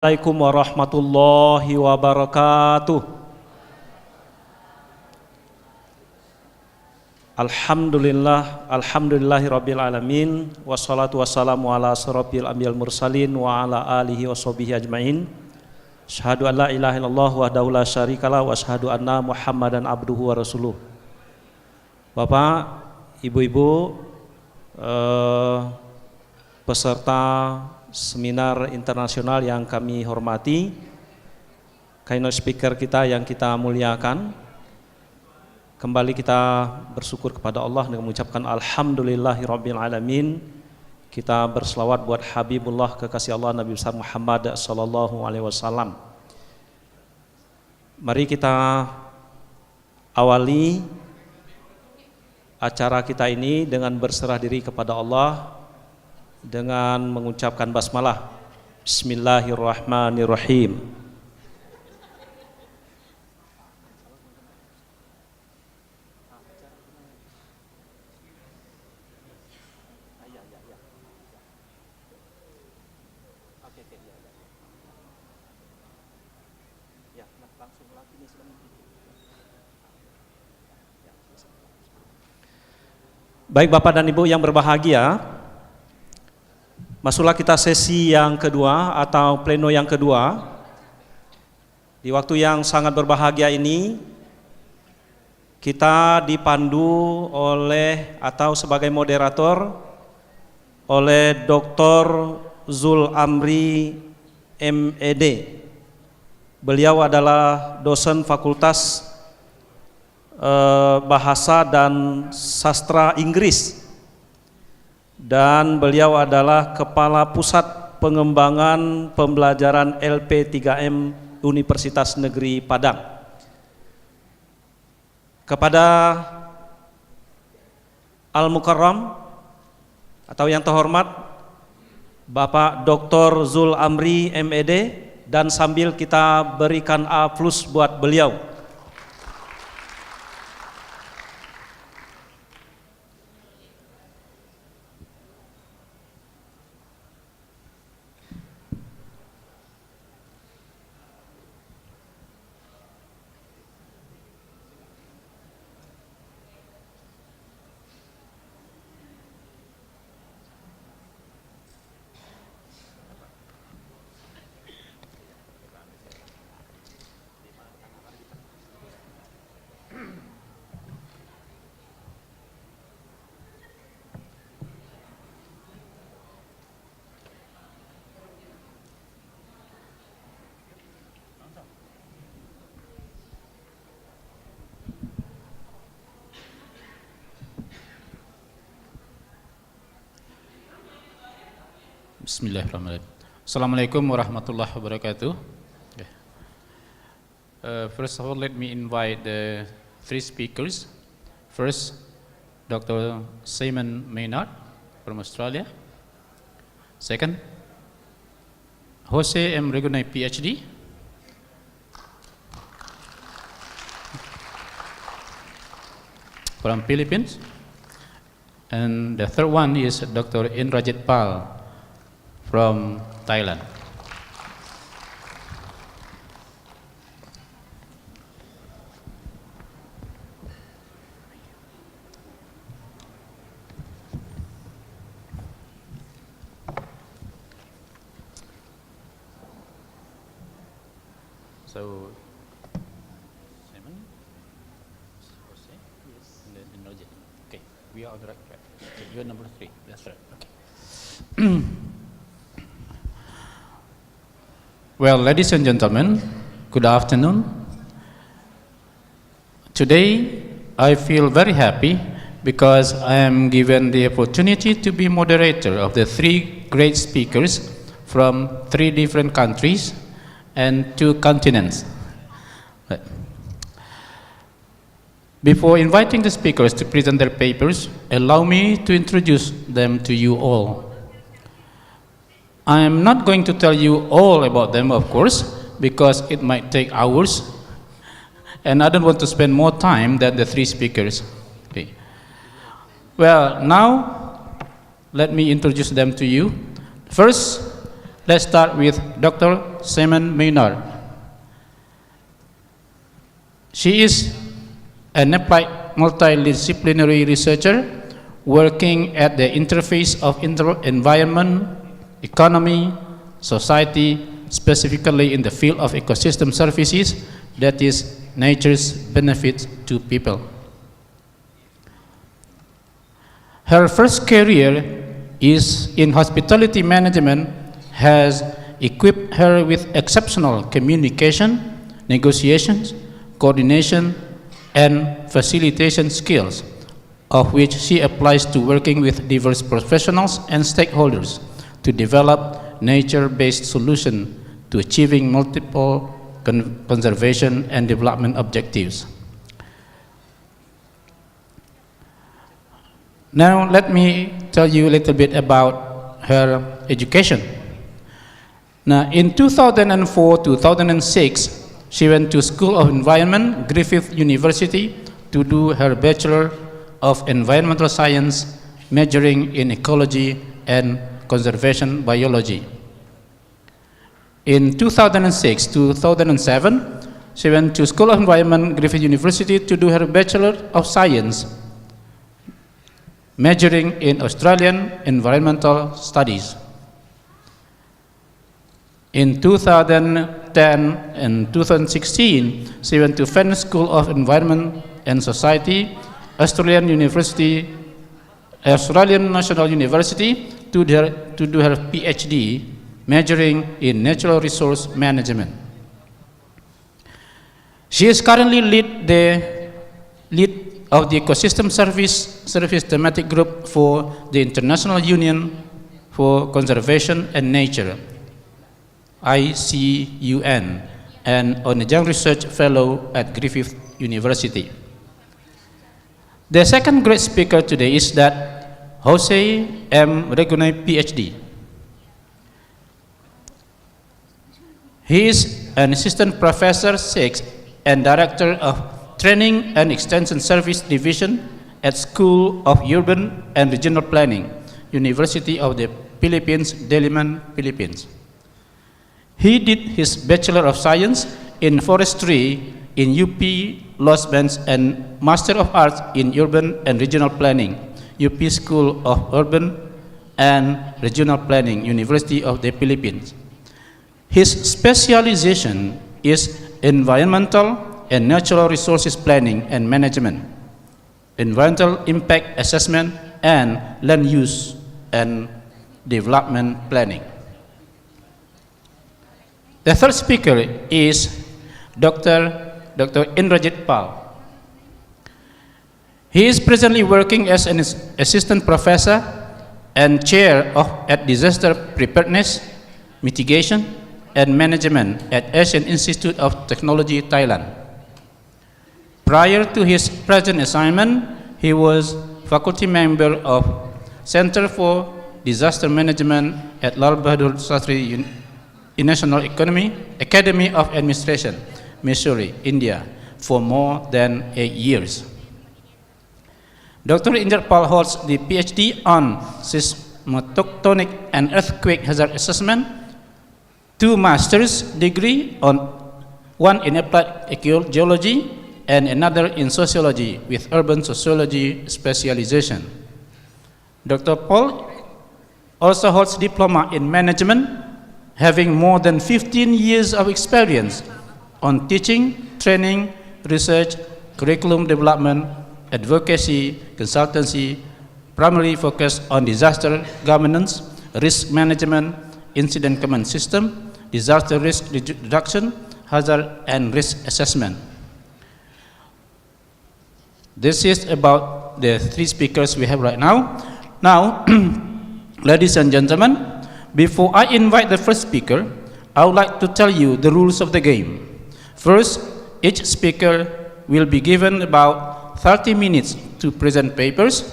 Assalamualaikum warahmatullahi wabarakatuh. Alhamdulillahirabbil alamin, wassalatu wassalamu ala asyrofil anbiya'il mursalin wa ala alihi washabihi ajmain. Asyhadu an la ilaha illallah wahdahu la syarikalah wa asyhadu anna Muhammadan abduhu wa rasuluh. Bapak, Ibu-ibu, peserta seminar internasional yang kami hormati, keynote speaker kita yang kita muliakan, kembali kita bersyukur kepada Allah dengan mengucapkan alhamdulillahirabbil alamin. Kita berselawat buat Habibullah, kekasih Allah, Nabi besar Muhammad sallallahu alaihi wasallam. Mari kita awali acara kita ini dengan berserah diri kepada Allah dengan mengucapkan basmalah. Bismillahirrahmanirrahim. Baik Bapak dan Ibu yang berbahagia, masuklah kita sesi yang kedua atau pleno yang kedua. Di waktu yang sangat berbahagia ini, kita dipandu oleh atau sebagai moderator oleh Dr. Zul Amri MED. Beliau adalah dosen Fakultas Bahasa dan Sastra Inggris, dan beliau adalah Kepala Pusat Pengembangan Pembelajaran LP3M Universitas Negeri Padang. Kepada Al-Mukarram atau yang terhormat Bapak Dr. Zul Amri MED, dan sambil kita berikan A+ buat beliau. Bismillahirrahmanirrahim. Assalamualaikum warahmatullahi wabarakatuh. First of all, let me invite the three speakers. First, Dr. Simon Maynard from Australia. Second, Jose M. Regunay, PhD. From Philippines. And the third one is Dr. Indrajit Pal from Thailand. So, Simon, Jose, yes, and then Indrajit. Okay, we are on the right track. Okay, you're number 3. That's right. Okay. Well, ladies and gentlemen, good afternoon. Today, I feel very happy because I am given the opportunity to be moderator of the 3 great speakers from 3 different countries and 2 continents. Before inviting the speakers to present their papers, allow me to introduce them to you all. I am not going to tell you all about them, of course, because it might take hours, and I don't want to spend more time than the 3 speakers. Okay. Well, now let me introduce them to you. First, Let's start with Dr. Simon Maynard. She is an applied multidisciplinary researcher working at the interface of environment, economy, society, specifically in the field of ecosystem services, that is, nature's benefits to people. Her first career is in hospitality management, has equipped her with exceptional communication, negotiations, coordination, and facilitation skills, of which she applies to working with diverse professionals and stakeholders to develop nature-based solutions to achieving multiple conservation and development objectives. Now let me tell you a little bit about her education. Now in 2004-2006, she went to School of Environment, Griffith University, to do her Bachelor of Environmental Science, majoring in ecology and conservation biology. In 2006-2007, she went to School of Environment, Griffith University, to do her Bachelor of Science, majoring in Australian Environmental Studies. In 2010 and 2016, she went to Fenn School of Environment and Society, Australian National University, to do her PhD, majoring in Natural Resource Management. She is currently lead of the Ecosystem Service Thematic Group for the International Union for Conservation and Nature, ICUN, and on a Young Research Fellow at Griffith University. The second great speaker today is that Jose M. Regunay, PhD. He is an Assistant Professor 6 and Director of Training and Extension Service Division at School of Urban and Regional Planning, University of the Philippines, Diliman, Philippines. He did his Bachelor of Science in Forestry in UP Los Banes and Master of Arts in Urban and Regional Planning, UP School of Urban and Regional Planning, University of the Philippines. His specialization is environmental and natural resources planning and management, environmental impact assessment, and land use and development planning. The third speaker is Dr. Indrajit Pal. He is presently working as an assistant professor and chair at Disaster Preparedness, Mitigation, and Management at Asian Institute of Technology, Thailand. Prior to his present assignment, he was faculty member of Center for Disaster Management at Lal Bahadur Shastri National Academy of Administration, Missouri, India, for more than 8 years. Dr. Indrajit Pal holds the PhD on seismotectonic and earthquake hazard assessment, 2 master's degree, one in applied geology and another in sociology with urban sociology specialization. Dr. Paul also holds diploma in management, having more than 15 years of experience on teaching, training, research, curriculum development, advocacy, consultancy, primarily focused on disaster governance, risk management, incident command system, disaster risk reduction, hazard and risk assessment. This is about the 3 speakers we have right now. Now, ladies and gentlemen, before I invite the first speaker, I would like to tell you the rules of the game. First, each speaker will be given about 30 minutes to present papers.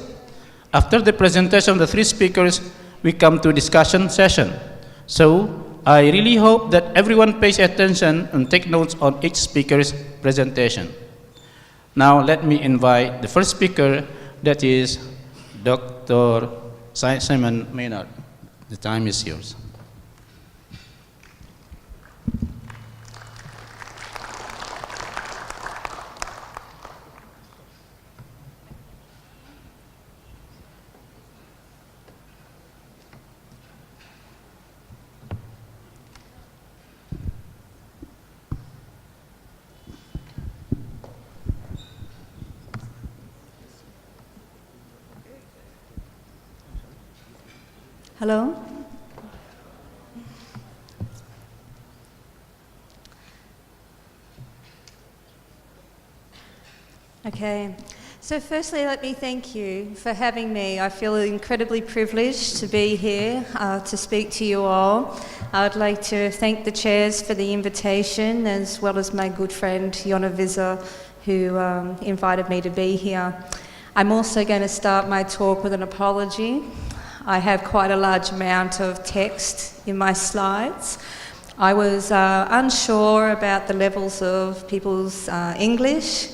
After the presentation of the 3 speakers, we come to discussion session. So, I really hope that everyone pays attention and take notes on each speaker's presentation. Now, let me invite the first speaker, that is Dr. Simon Maynard. The time is yours. Hello? Okay, so firstly let me thank you for having me. I feel incredibly privileged to be here to speak to you all. I would like to thank the chairs for the invitation, as well as my good friend Jonna Visser, who invited me to be here. I'm also going to start my talk with an apology. I have quite a large amount of text in my slides. I was unsure about the levels of people's English,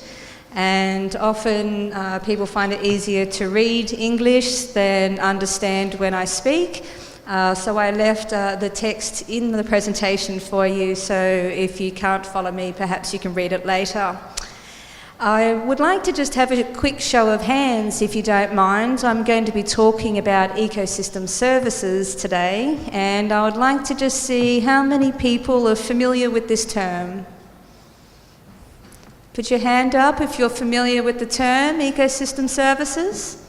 and often people find it easier to read English than understand when I speak. So I left the text in the presentation for you, so if you can't follow me, perhaps you can read it later. I would like to just have a quick show of hands, if you don't mind. I'm going to be talking about ecosystem services today, and I would like to just see how many people are familiar with this term. Put your hand up if you're familiar with the term ecosystem services.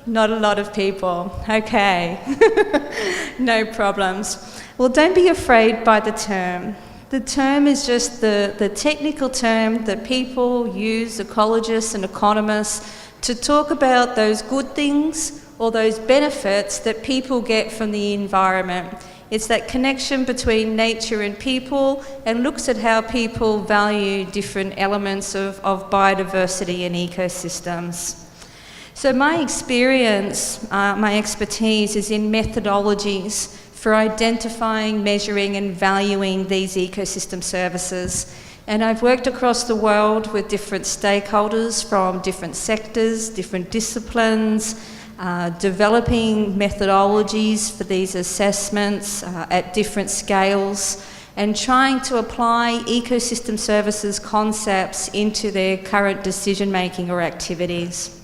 Not a lot of people. Okay. No problems. Well, don't be afraid by the term. The term is just the technical term that people use, ecologists and economists, to talk about those good things or those benefits that people get from the environment. It's that connection between nature and people, and looks at how people value different elements of biodiversity and ecosystems. So my experience, my expertise is in methodologies for identifying, measuring and valuing these ecosystem services. And I've worked across the world with different stakeholders from different sectors, different disciplines, developing methodologies for these assessments at different scales, and trying to apply ecosystem services concepts into their current decision-making or activities.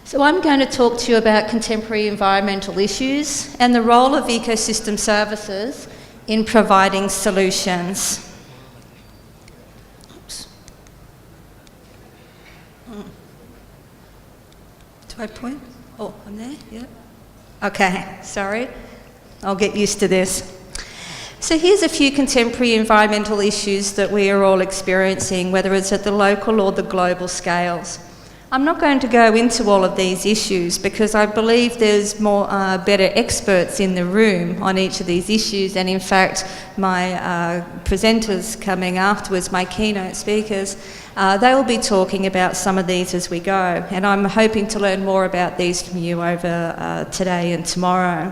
So I'm going to talk to you about contemporary environmental issues and the role of ecosystem services in providing solutions. Do I point? Oh, I'm there? Yeah. Okay, sorry. I'll get used to this. So here's a few contemporary environmental issues that we are all experiencing, whether it's at the local or the global scales. I'm not going to go into all of these issues because I believe there's more better experts in the room on each of these issues, and in fact my presenters coming afterwards, my keynote speakers, they will be talking about some of these as we go, and I'm hoping to learn more about these from you over today and tomorrow.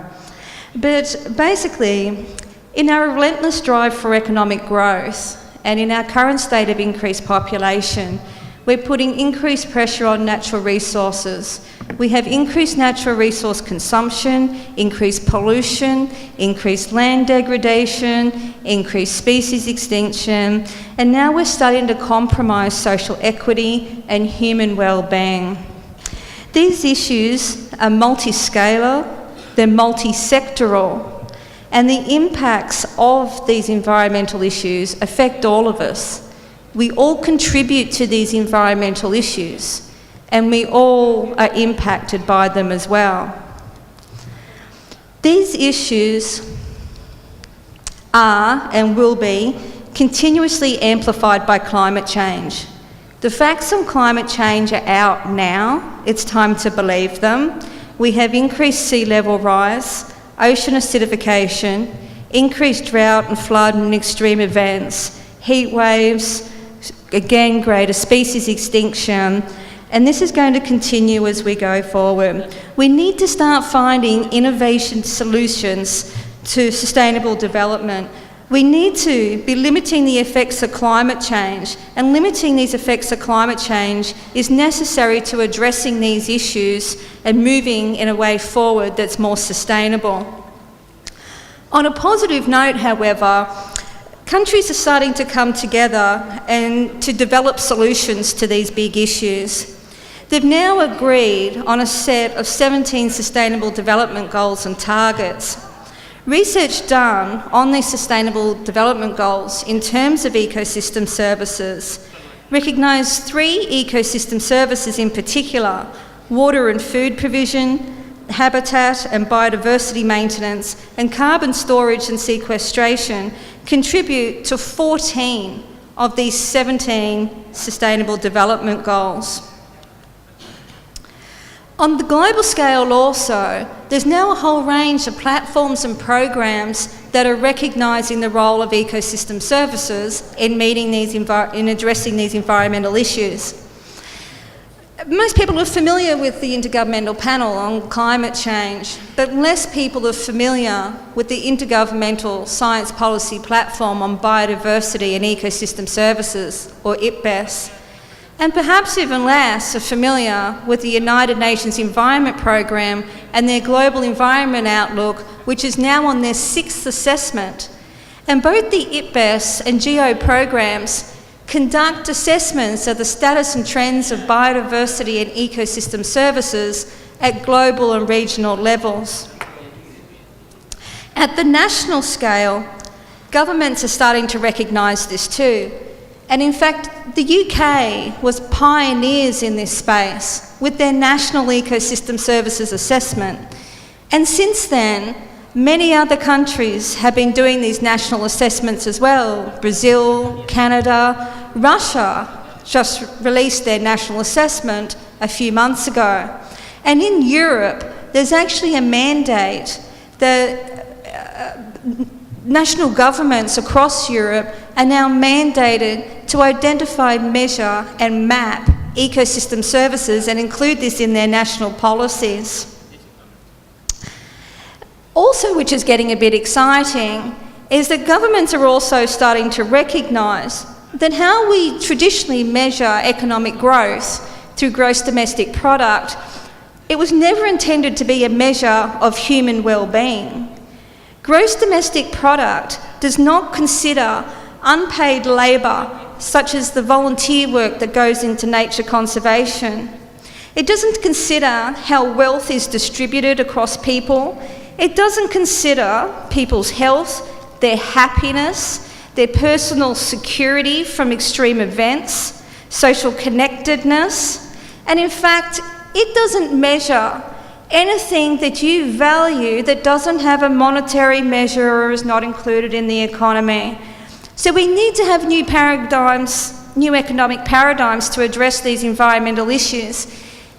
But basically, in our relentless drive for economic growth and in our current state of increased population, we're putting increased pressure on natural resources. We have increased natural resource consumption, increased pollution, increased land degradation, increased species extinction, and now we're starting to compromise social equity and human well-being. These issues are multi-scalar, they're multi-sectoral, and the impacts of these environmental issues affect all of us. We all contribute to these environmental issues, and we all are impacted by them as well. These issues are and will be continuously amplified by climate change. The facts on climate change are out now. It's time to believe them. We have increased sea level rise, ocean acidification, increased drought and flood and extreme events, heat waves, again, greater species extinction, and this is going to continue as we go forward. We need to start finding innovation solutions to sustainable development. We need to be limiting the effects of climate change, and limiting these effects of climate change is necessary to addressing these issues and moving in a way forward that's more sustainable. On a positive note, however, countries are starting to come together and to develop solutions to these big issues. They've now agreed on a set of 17 Sustainable Development Goals and targets. Research done on these Sustainable Development Goals in terms of ecosystem services recognise 3 ecosystem services in particular: water and food provision, habitat and biodiversity maintenance, and carbon storage and sequestration contribute to 14 of these 17 Sustainable Development Goals. On the global scale also, there's now a whole range of platforms and programs that are recognising the role of ecosystem services in addressing these environmental issues. Most people are familiar with the Intergovernmental Panel on Climate Change, but less people are familiar with the Intergovernmental Science Policy Platform on Biodiversity and Ecosystem Services, or IPBES. And perhaps even less are familiar with the United Nations Environment Programme and their Global Environment Outlook, which is now on their 6th assessment. And both the IPBES and GEO programs conduct assessments of the status and trends of biodiversity and ecosystem services at global and regional levels. At the national scale, governments are starting to recognise this too. And in fact, the UK was pioneers in this space with their National Ecosystem Services Assessment. And since then, many other countries have been doing these national assessments as well. Brazil, Canada, Russia just released their national assessment a few months ago. And in Europe, there's actually a mandate that national governments across Europe are now mandated to identify, measure and map ecosystem services and include this in their national policies. Also, which is getting a bit exciting, is that governments are also starting to recognise that how we traditionally measure economic growth through gross domestic product, it was never intended to be a measure of human well-being. Gross domestic product does not consider unpaid labour, such as the volunteer work that goes into nature conservation. It doesn't consider how wealth is distributed across people. It doesn't consider people's health, their happiness, their personal security from extreme events, social connectedness, and in fact, it doesn't measure anything that you value that doesn't have a monetary measure or is not included in the economy. So we need to have new paradigms, new economic paradigms to address these environmental issues.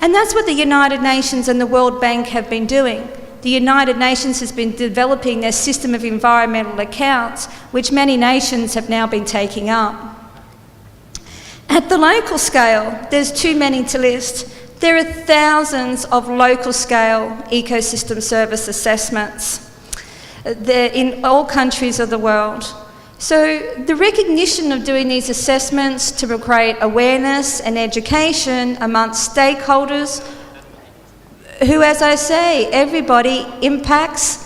And that's what the United Nations and the World Bank have been doing. The United Nations has been developing their system of environmental accounts, which many nations have now been taking up. At the local scale, there's too many to list. There are thousands of local scale ecosystem service assessments. They're in all countries of the world. So the recognition of doing these assessments to create awareness and education amongst stakeholders who, as I say, everybody impacts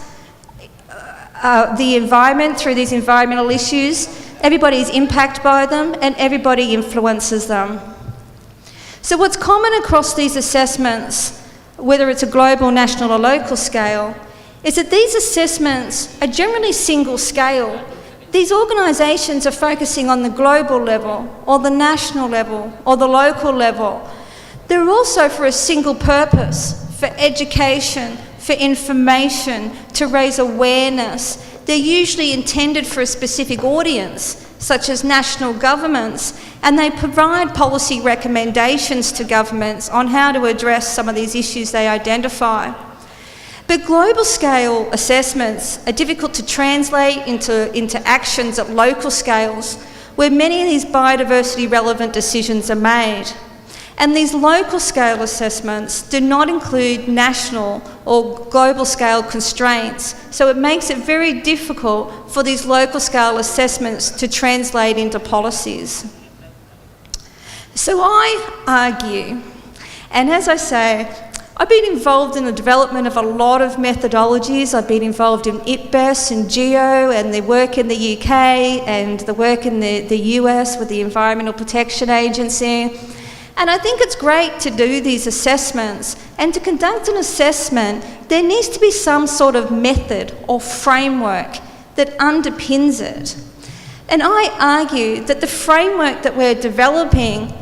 the environment through these environmental issues. Everybody is impacted by them and everybody influences them. So what's common across these assessments, whether it's a global, national or local scale, is that these assessments are generally single scale. These organisations are focusing on the global level or the national level or the local level. They're also for a single purpose, for education, for information, to raise awareness. They're usually intended for a specific audience, such as national governments, and they provide policy recommendations to governments on how to address some of these issues they identify. But global scale assessments are difficult to translate into actions at local scales, where many of these biodiversity relevant decisions are made. And these local scale assessments do not include national or global scale constraints, so it makes it very difficult for these local scale assessments to translate into policies. So I argue, and as I say, I've been involved in the development of a lot of methodologies. I've been involved in IPBES and GEO and the work in the UK and the work in the US with the Environmental Protection Agency. And I think it's great to do these assessments, and to conduct an assessment, there needs to be some sort of method or framework that underpins it. And I argue that the framework that we're developing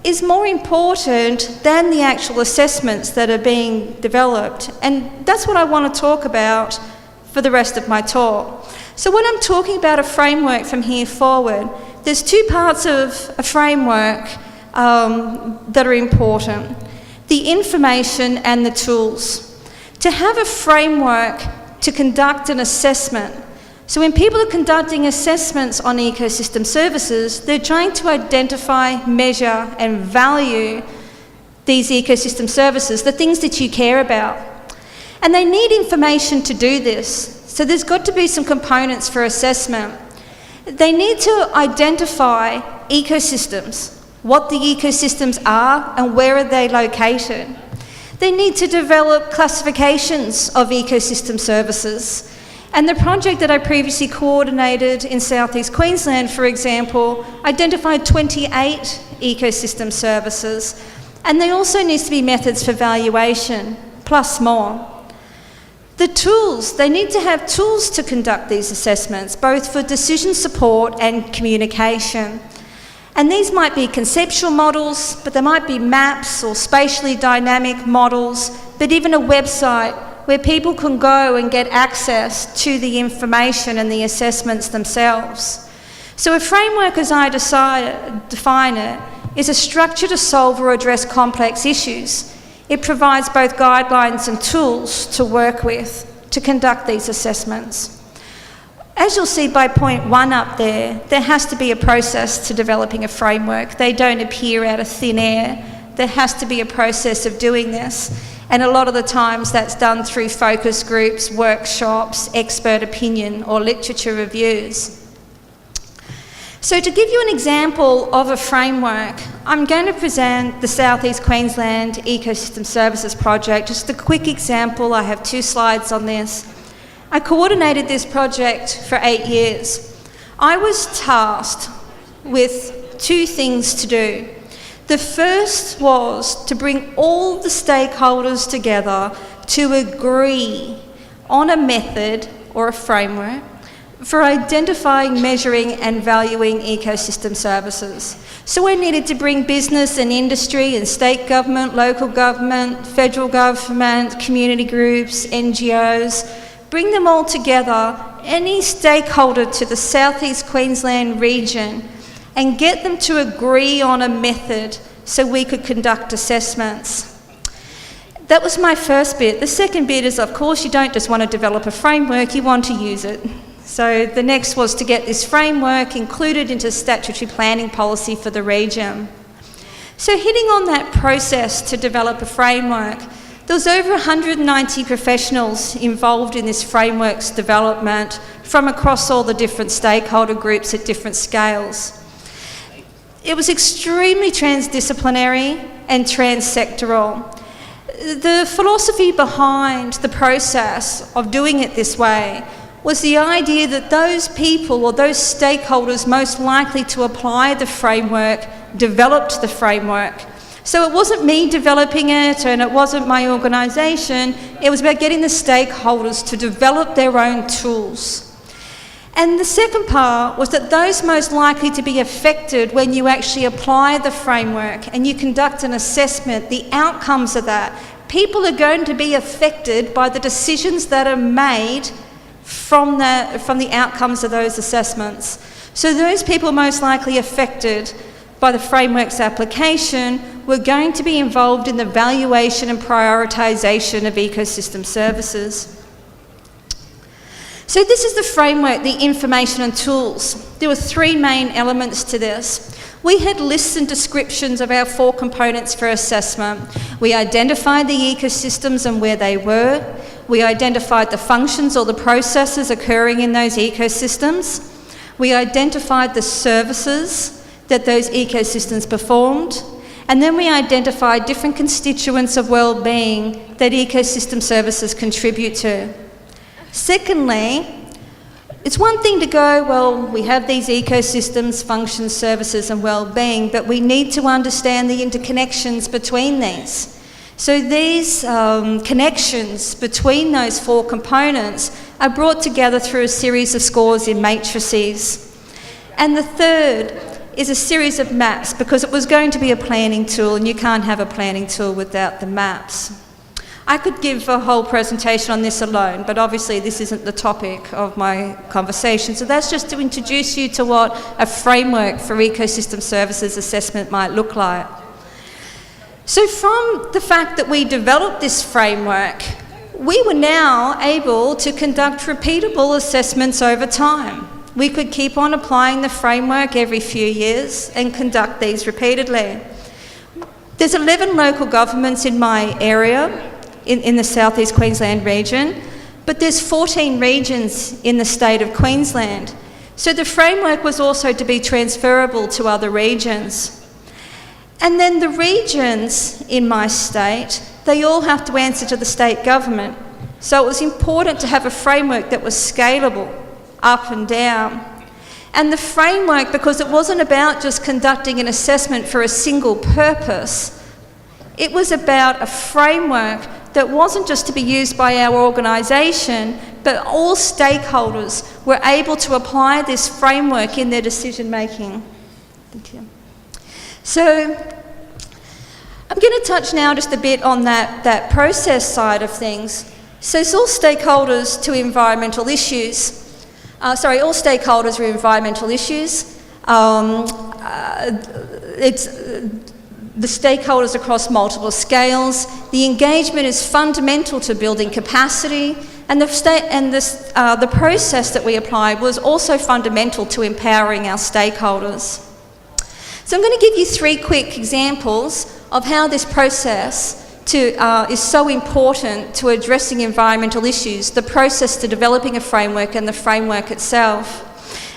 is more important than the actual assessments that are being developed. And that's what I want to talk about for the rest of my talk. So when I'm talking about a framework from here forward, there's two parts of a framework that are important: the information and the tools. To have a framework to conduct an assessment. So when people are conducting assessments on ecosystem services, they're trying to identify, measure and value these ecosystem services, the things that you care about. And they need information to do this. So there's got to be some components for assessment. They need to identify ecosystems, what the ecosystems are and where are they located. They need to develop classifications of ecosystem services. And the project that I previously coordinated in Southeast Queensland, for example, identified 28 ecosystem services. And there also needs to be methods for valuation, plus more. The tools, they need to have tools to conduct these assessments, both for decision support and communication. And these might be conceptual models, but there might be maps or spatially dynamic models, but even a website where people can go and get access to the information and the assessments themselves. So a framework, as I define it, is a structure to solve or address complex issues. It provides both guidelines and tools to work with to conduct these assessments. As you'll see by point 1 up there has to be a process to developing a framework. They don't appear out of thin air. There has to be a process of doing this. And a lot of the times that's done through focus groups, workshops, expert opinion or literature reviews. So to give you an example of a framework, I'm going to present the Southeast Queensland Ecosystem Services Project. Just a quick example, I have 2 slides on this. I coordinated this project for 8 years. I was tasked with 2 things to do. The first was to bring all the stakeholders together to agree on a method or a framework for identifying, measuring and valuing ecosystem services. So we needed to bring business and industry and state government, local government, federal government, community groups, NGOs, bring them all together, any stakeholder to the Southeast Queensland region, and get them to agree on a method so we could conduct assessments. That was my first bit. The second bit is, of course, you don't just want to develop a framework, you want to use it. So the next was to get this framework included into statutory planning policy for the region. So hitting on that process to develop a framework, there was over 190 professionals involved in this framework's development from across all the different stakeholder groups at different scales. It was extremely transdisciplinary and transsectoral. The philosophy behind the process of doing it this way was the idea that those people or those stakeholders most likely to apply the framework developed the framework. So it wasn't me developing it and it wasn't my organisation, it was about getting the stakeholders to develop their own tools. And the second part was that those most likely to be affected when you actually apply the framework and you conduct an assessment, the outcomes of that, people are going to be affected by the decisions that are made from the outcomes of those assessments. So those people most likely affected by the framework's application were going to be involved in the valuation and prioritisation of ecosystem services. So this is the framework, the information and tools. There were 3 main elements to this. We had lists and descriptions of our 4 components for assessment. We identified the ecosystems and where they were. We identified the functions or the processes occurring in those ecosystems. We identified the services that those ecosystems performed. And then we identified different constituents of well-being that ecosystem services contribute to. Secondly, it's one thing to go, well, we have these ecosystems, functions, services and well-being, but we need to understand the interconnections between these. So these connections between those 4 components are brought together through a series of scores in matrices. And the third is a series of maps because it was going to be a planning tool, and you can't have a planning tool without the maps. I could give a whole presentation on this alone, but obviously this isn't the topic of my conversation. So that's just to introduce you to what a framework for ecosystem services assessment might look like. So from the fact that we developed this framework, we were now able to conduct repeatable assessments over time. We could keep on applying the framework every few years and conduct these repeatedly. There's 11 local governments in my area, in the southeast Queensland region, but there's 14 regions in the state of Queensland. So the framework was also to be transferable to other regions. And then the regions in my state, they all have to answer to the state government. So it was important to have a framework that was scalable, up and down. And the framework, because it wasn't about just conducting an assessment for a single purpose, it was about a framework that wasn't just to be used by our organisation, but all stakeholders were able to apply this framework in their decision making. Thank you. So I'm going to touch now just a bit on that process side of things. So it's all stakeholders to environmental issues. All stakeholders are environmental issues. It's the stakeholders across multiple scales. The engagement is fundamental to building capacity, and the process that we applied was also fundamental to empowering our stakeholders. So I'm going to give you 3 quick examples of how this process is so important to addressing environmental issues, the process to developing a framework and the framework itself.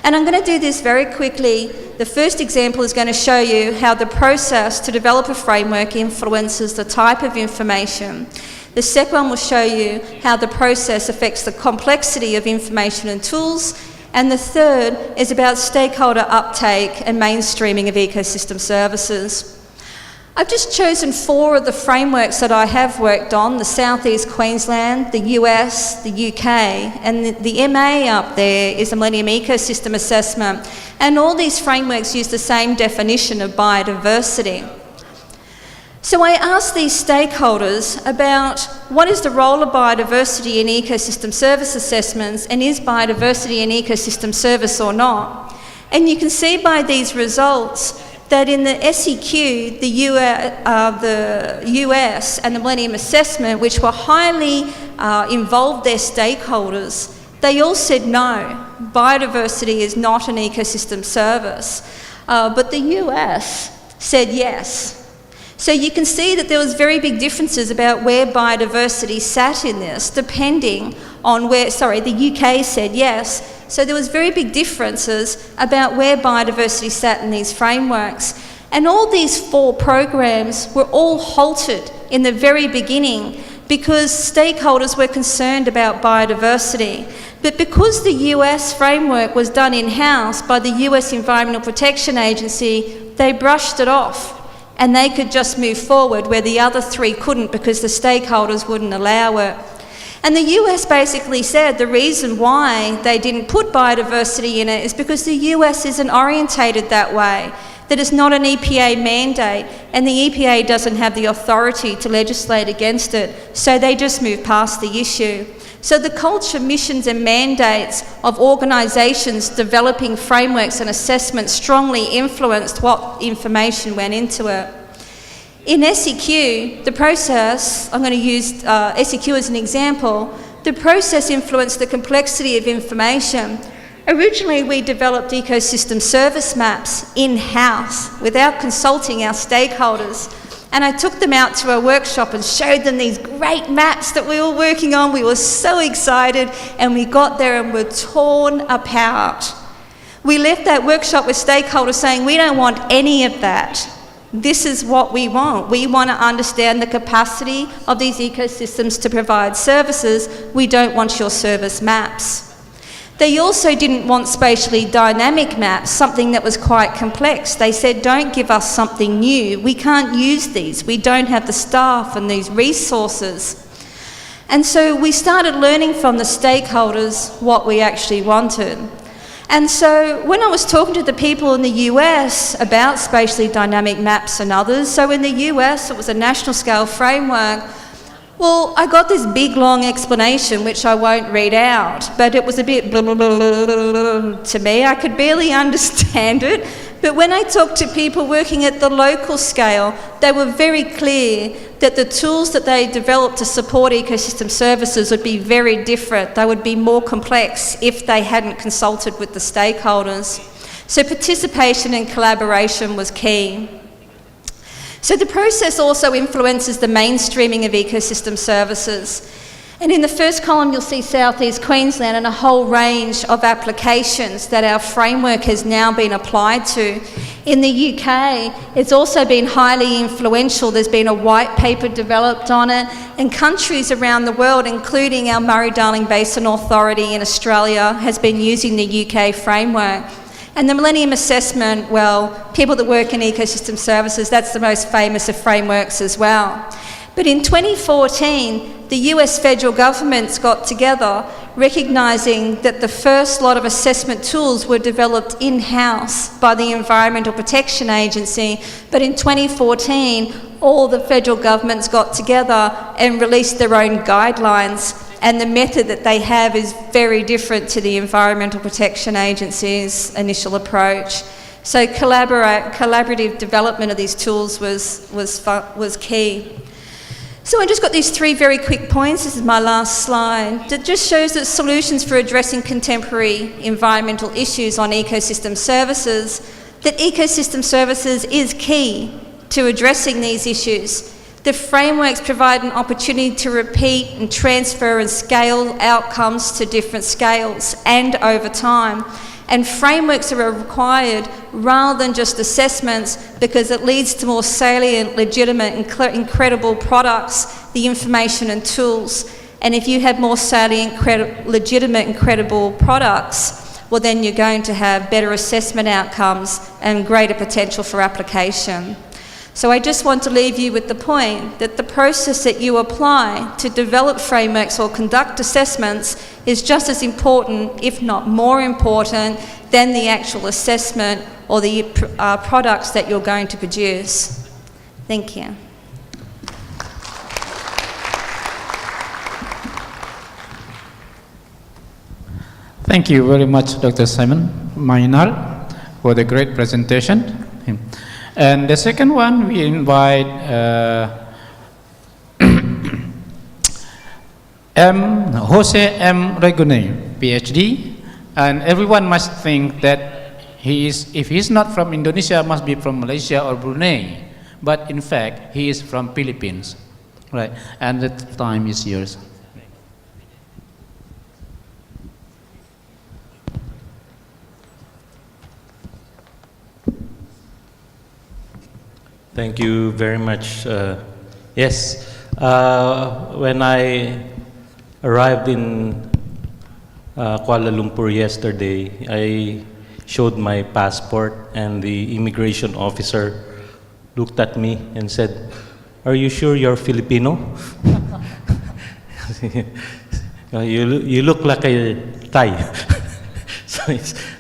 And I'm going to do this very quickly. The first example is going to show you how the process to develop a framework influences the type of information. The second one will show you how the process affects the complexity of information and tools. And the third is about stakeholder uptake and mainstreaming of ecosystem services. I've just chosen 4 of the frameworks that I have worked on: the Southeast Queensland, the US, the UK, and the MA up there is the Millennium Ecosystem Assessment. And all these frameworks use the same definition of biodiversity. So I asked these stakeholders about what is the role of biodiversity in ecosystem service assessments, and is biodiversity an ecosystem service or not? And you can see by these results that in the SEQ, the US and the Millennium Assessment, which were highly involved their stakeholders, they all said no, biodiversity is not an ecosystem service. But the US said yes. So you can see that there was very big differences about where biodiversity sat in this, depending on where, the UK said yes. So there was very big differences about where biodiversity sat in these frameworks. And all these 4 programs were all halted in the very beginning because stakeholders were concerned about biodiversity. But because the US framework was done in-house by the US Environmental Protection Agency, they brushed it off and they could just move forward where the other 3 couldn't because the stakeholders wouldn't allow it. And the US basically said the reason why they didn't put biodiversity in it is because the US isn't orientated that way, that it's not an EPA mandate, and the EPA doesn't have the authority to legislate against it, so they just moved past the issue. So the culture, missions and mandates of organisations developing frameworks and assessments strongly influenced what information went into it. In SEQ, the process, I'm going to use SEQ as an example, the process influenced the complexity of information. Originally, we developed ecosystem service maps in-house without consulting our stakeholders. And I took them out to a workshop and showed them these great maps that we were working on. We were so excited, and we got there and were torn apart. We left that workshop with stakeholders saying, we don't want any of that. This is what we want. We want to understand the capacity of these ecosystems to provide services. We don't want your service maps. They also didn't want spatially dynamic maps, something that was quite complex. They said, don't give us something new. We can't use these. We don't have the staff and these resources. And so we started learning from the stakeholders what we actually wanted. And so when I was talking to the people in the US about spatially dynamic maps and others, so in the US it was a national scale framework, well, I got this big long explanation which I won't read out, but it was a bit blah, blah, blah, blah, blah, to me. I could barely understand it. But when I talked to people working at the local scale, they were very clear that the tools that they developed to support ecosystem services would be very different. They would be more complex if they hadn't consulted with the stakeholders. So participation and collaboration was key. So the process also influences the mainstreaming of ecosystem services. And in the first column you'll see South East Queensland and a whole range of applications that our framework has now been applied to. In the UK, it's also been highly influential. There's been a white paper developed on it, and countries around the world, including our Murray-Darling Basin Authority in Australia, has been using the UK framework. And the Millennium Assessment, well, people that work in ecosystem services, that's the most famous of frameworks as well. But in 2014, the US federal governments got together, recognising that the first lot of assessment tools were developed in-house by the Environmental Protection Agency. But in 2014, all the federal governments got together and released their own guidelines, and the method that they have is very different to the Environmental Protection Agency's initial approach. So collaborative development of these tools was key. So I just got these three very quick points. This is my last slide. That just shows that solutions for addressing contemporary environmental issues on ecosystem services, that ecosystem services is key to addressing these issues. The frameworks provide an opportunity to repeat and transfer and scale outcomes to different scales and over time. And frameworks are required rather than just assessments, because it leads to more salient, legitimate and incredible products, the information and tools. And if you have more salient, legitimate and credible products, well then you're going to have better assessment outcomes and greater potential for application. So I just want to leave you with the point that the process that you apply to develop frameworks or conduct assessments is just as important, if not more important, than the actual assessment or the products that you're going to produce. Thank you. Thank you very much, Dr. Simon Mainar, for the great presentation. And the second one, we invite Jose M. Regune, PhD, and everyone must think that if he's not from Indonesia, must be from Malaysia or Brunei, but in fact, he is from Philippines, right? And the time is yours. Thank you very much. Yes, when I arrived in Kuala Lumpur yesterday, I showed my passport, and the immigration officer looked at me and said, "Are you sure you're Filipino?" You look like a Thai. So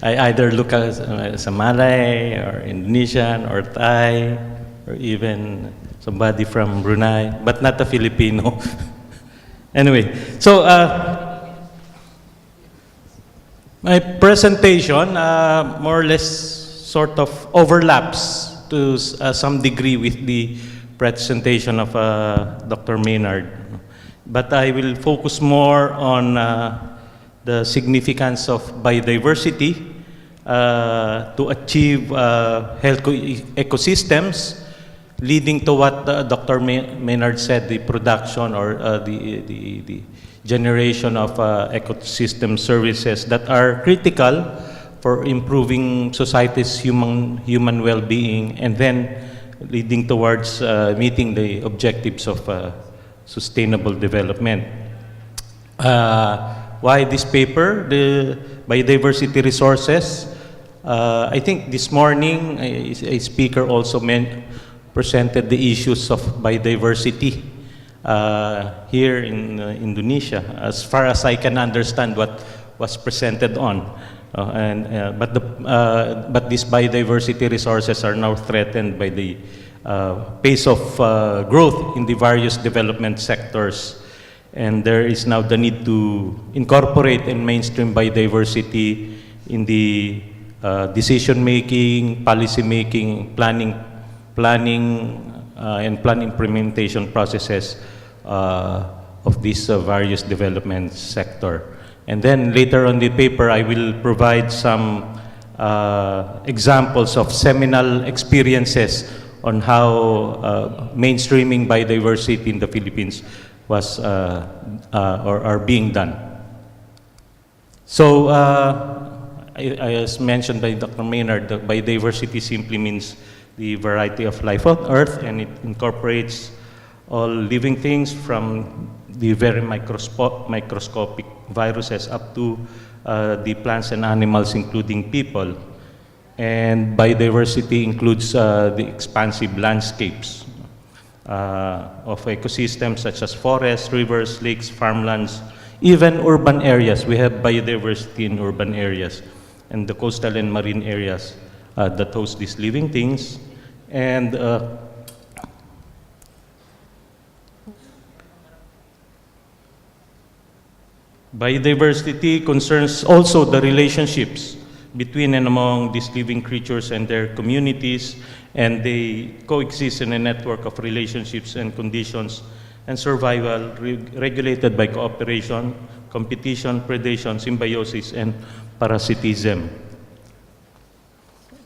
I either look as a Malay or Indonesian or Thai, or even somebody from Brunei, but not a Filipino. Anyway, so my presentation more or less sort of overlaps to some degree with the presentation of Dr. Maynard. But I will focus more on the significance of biodiversity to achieve healthy ecosystems, leading to what Dr. Maynard said, the production or the generation of ecosystem services that are critical for improving society's human well-being, and then leading towards meeting the objectives of sustainable development. Why this paper, the biodiversity resources? I think this morning a speaker also presented the issues of biodiversity here in Indonesia, as far as I can understand what was presented on. But these biodiversity resources are now threatened by the pace of growth in the various development sectors. And there is now the need to incorporate and mainstream biodiversity in the decision-making, policy-making, planning, and plan implementation processes of these various development sector. And then later on the paper, I will provide some examples of seminal experiences on how mainstreaming biodiversity in the Philippines was or are being done. So, as mentioned by Dr. Maynard, the biodiversity simply means the variety of life on Earth, and it incorporates all living things from the very microscopic viruses up to the plants and animals, including people. And biodiversity includes the expansive landscapes of ecosystems such as forests, rivers, lakes, farmlands, even urban areas. We have biodiversity in urban areas and the coastal and marine areas that host these living things. And biodiversity concerns also the relationships between and among these living creatures and their communities, and they coexist in a network of relationships and conditions and survival regulated by cooperation, competition, predation, symbiosis, and parasitism.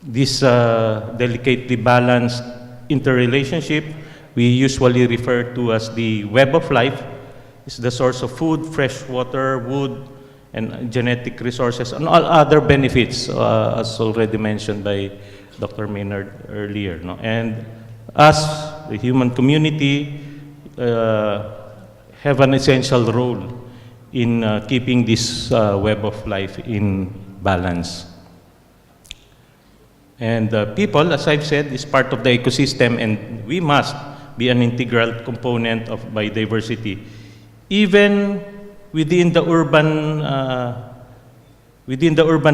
This delicately balanced interrelationship we usually refer to as the web of life is the source of food, fresh water, wood, and genetic resources, and all other benefits, as already mentioned by Dr. Maynard earlier. No? And us, the human community, have an essential role in keeping this web of life in balance. And people, as I've said, is part of the ecosystem, and we must be an integral component of biodiversity. Even within the urban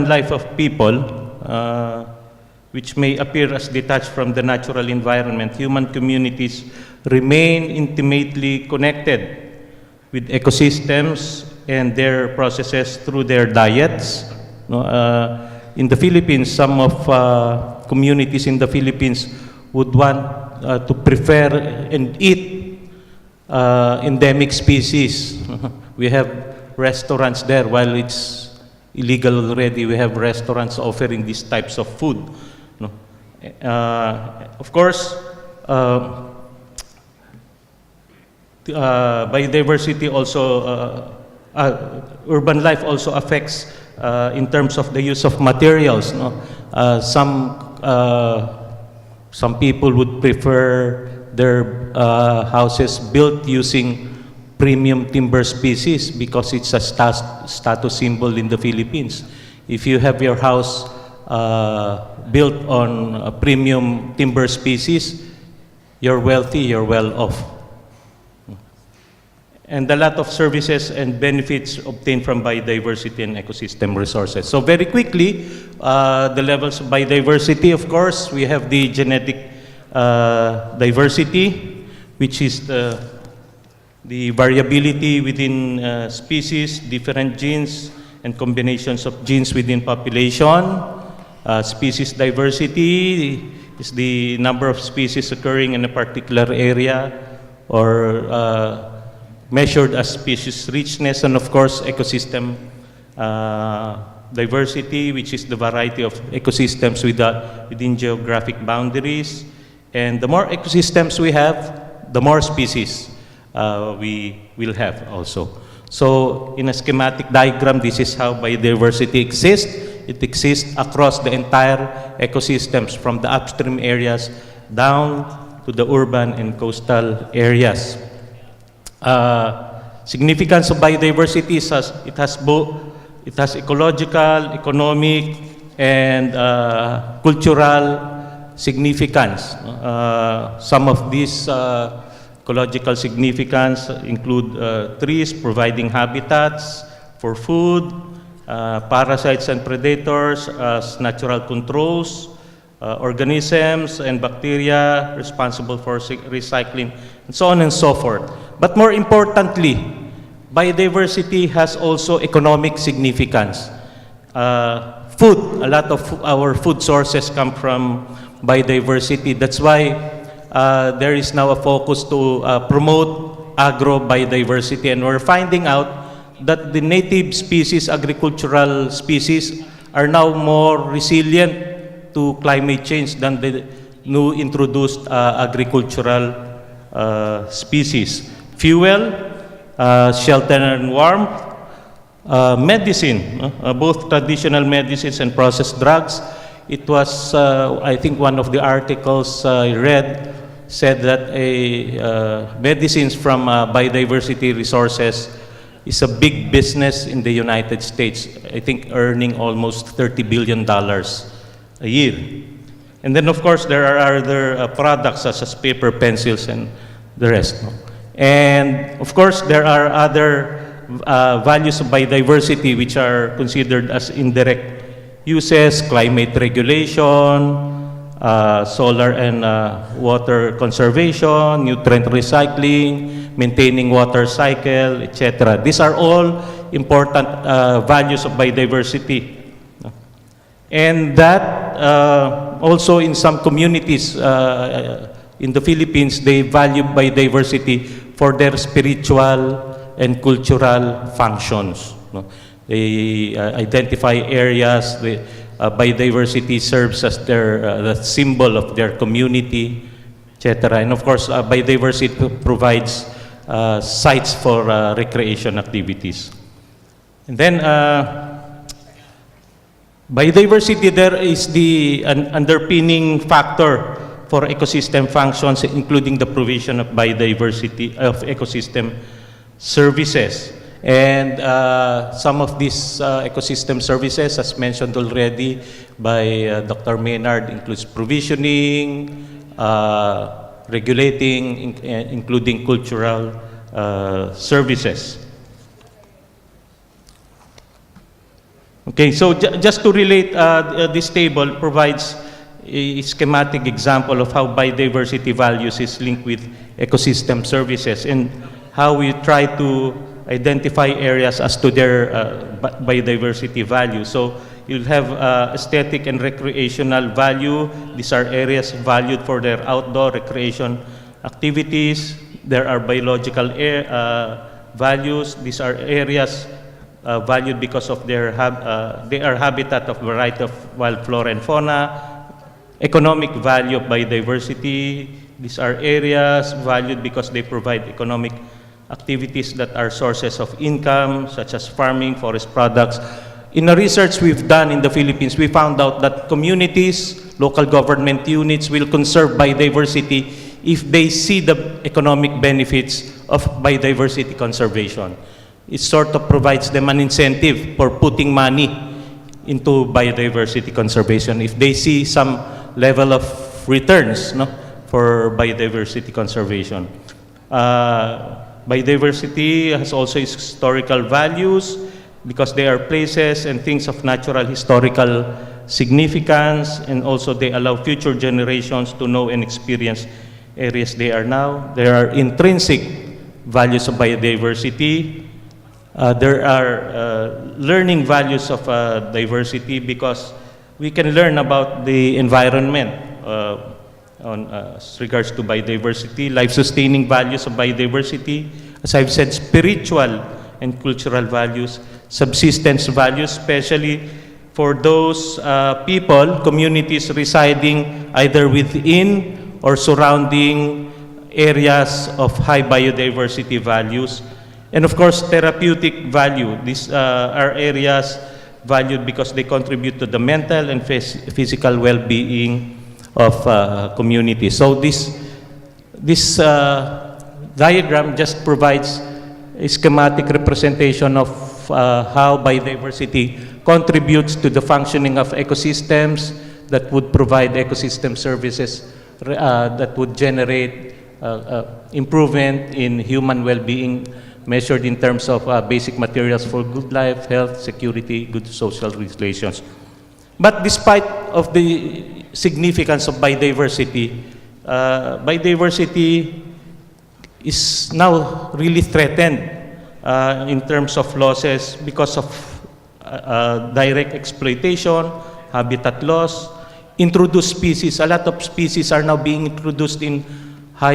life of people, which may appear as detached from the natural environment, human communities remain intimately connected with ecosystems and their processes through their diets. In the Philippines, some of communities in the Philippines would want to prefer and eat endemic species. We have restaurants there. While it's illegal already, we have restaurants offering these types of food. Of course, biodiversity also, urban life also affects in terms of the use of materials. Some people would prefer their houses built using premium timber species because it's a status symbol in the Philippines. If you have your house built on a premium timber species, you're wealthy, you're well off. And a lot of services and benefits obtained from biodiversity and ecosystem resources. So very quickly, the levels of biodiversity, of course, we have the genetic diversity, which is the variability within species, different genes, and combinations of genes within population. Species diversity is the number of species occurring in a particular area, or measured as species richness. And of course, ecosystem diversity, which is the variety of ecosystems within geographic boundaries. And the more ecosystems we have, the more species we will have also. So in a schematic diagram, this is how biodiversity exists. It exists across the entire ecosystems, from the upstream areas down to the urban and coastal areas. Significance of biodiversity is it has ecological, economic, and cultural significance. Some of these ecological significance include trees providing habitats for food, parasites and predators as natural controls, organisms and bacteria responsible for recycling, and so on and so forth. But more importantly, biodiversity has also economic significance. Food, a lot of our food sources come from biodiversity. That's why there is now a focus to promote agro-biodiversity, and we're finding out that the native species, agricultural species, are now more resilient to climate change than the new introduced agricultural species. Fuel, shelter and warmth, medicine, both traditional medicines and processed drugs. It was, I think one of the articles I read said that medicines from biodiversity resources is a big business in the United States, I think earning almost $30 billion a year. And then of course there are other products such as paper, pencils, and the rest. And of course there are other values of biodiversity which are considered as indirect uses: climate regulation, solar and water conservation, nutrient recycling, maintaining water cycle, etc. These are all important values of biodiversity. And that also in some communities in the Philippines, they value biodiversity for their spiritual and cultural functions. They identify areas, biodiversity serves as their the symbol of their community, etc. And of course, biodiversity provides sites for recreation activities. And then biodiversity, there is the underpinning factor for ecosystem functions, including the provision of biodiversity of ecosystem services. And some of these ecosystem services, as mentioned already by Dr. Maynard, includes provisioning, regulating, including cultural services. Okay, so just to relate, this table provides a schematic example of how biodiversity values is linked with ecosystem services and how we try to identify areas as to their biodiversity value. So you'll have aesthetic and recreational value. These are areas valued for their outdoor recreation activities. There are biological values. These are areas valued because of their they are habitat of variety of wild flora and fauna. Economic value of biodiversity. These are areas valued because they provide economic activities that are sources of income, such as farming, forest products. In a research we've done in the Philippines, we found out that communities, local government units will conserve biodiversity if they see the economic benefits of biodiversity conservation. It sort of provides them an incentive for putting money into biodiversity conservation if they see some level of returns, no, for biodiversity conservation. Biodiversity has also its historical values because they are places and things of natural historical significance, and also they allow future generations to know and experience areas they are now. There are intrinsic values of biodiversity. There are learning values of diversity because we can learn about the environment as regards to biodiversity, life-sustaining values of biodiversity, as I've said, spiritual and cultural values, subsistence values, especially for those people, communities residing either within or surrounding areas of high biodiversity values. And of course, therapeutic value. These are areas valued because they contribute to the mental and physical well-being of communities. So this diagram just provides a schematic representation of how biodiversity contributes to the functioning of ecosystems that would provide ecosystem services that would generate improvement in human well-being, measured in terms of basic materials for good life, health, security, good social relations. But despite of the significance of biodiversity, biodiversity is now really threatened in terms of losses because of direct exploitation, habitat loss, introduced species. A lot of species are now being introduced in high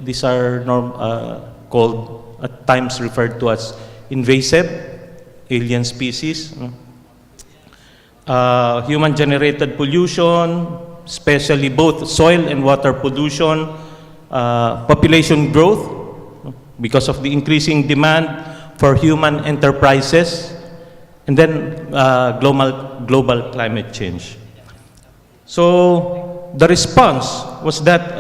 these are called at times referred to as invasive alien species. Human-generated pollution, especially both soil and water pollution, population growth because of the increasing demand for human enterprises, and then global climate change. So the response was that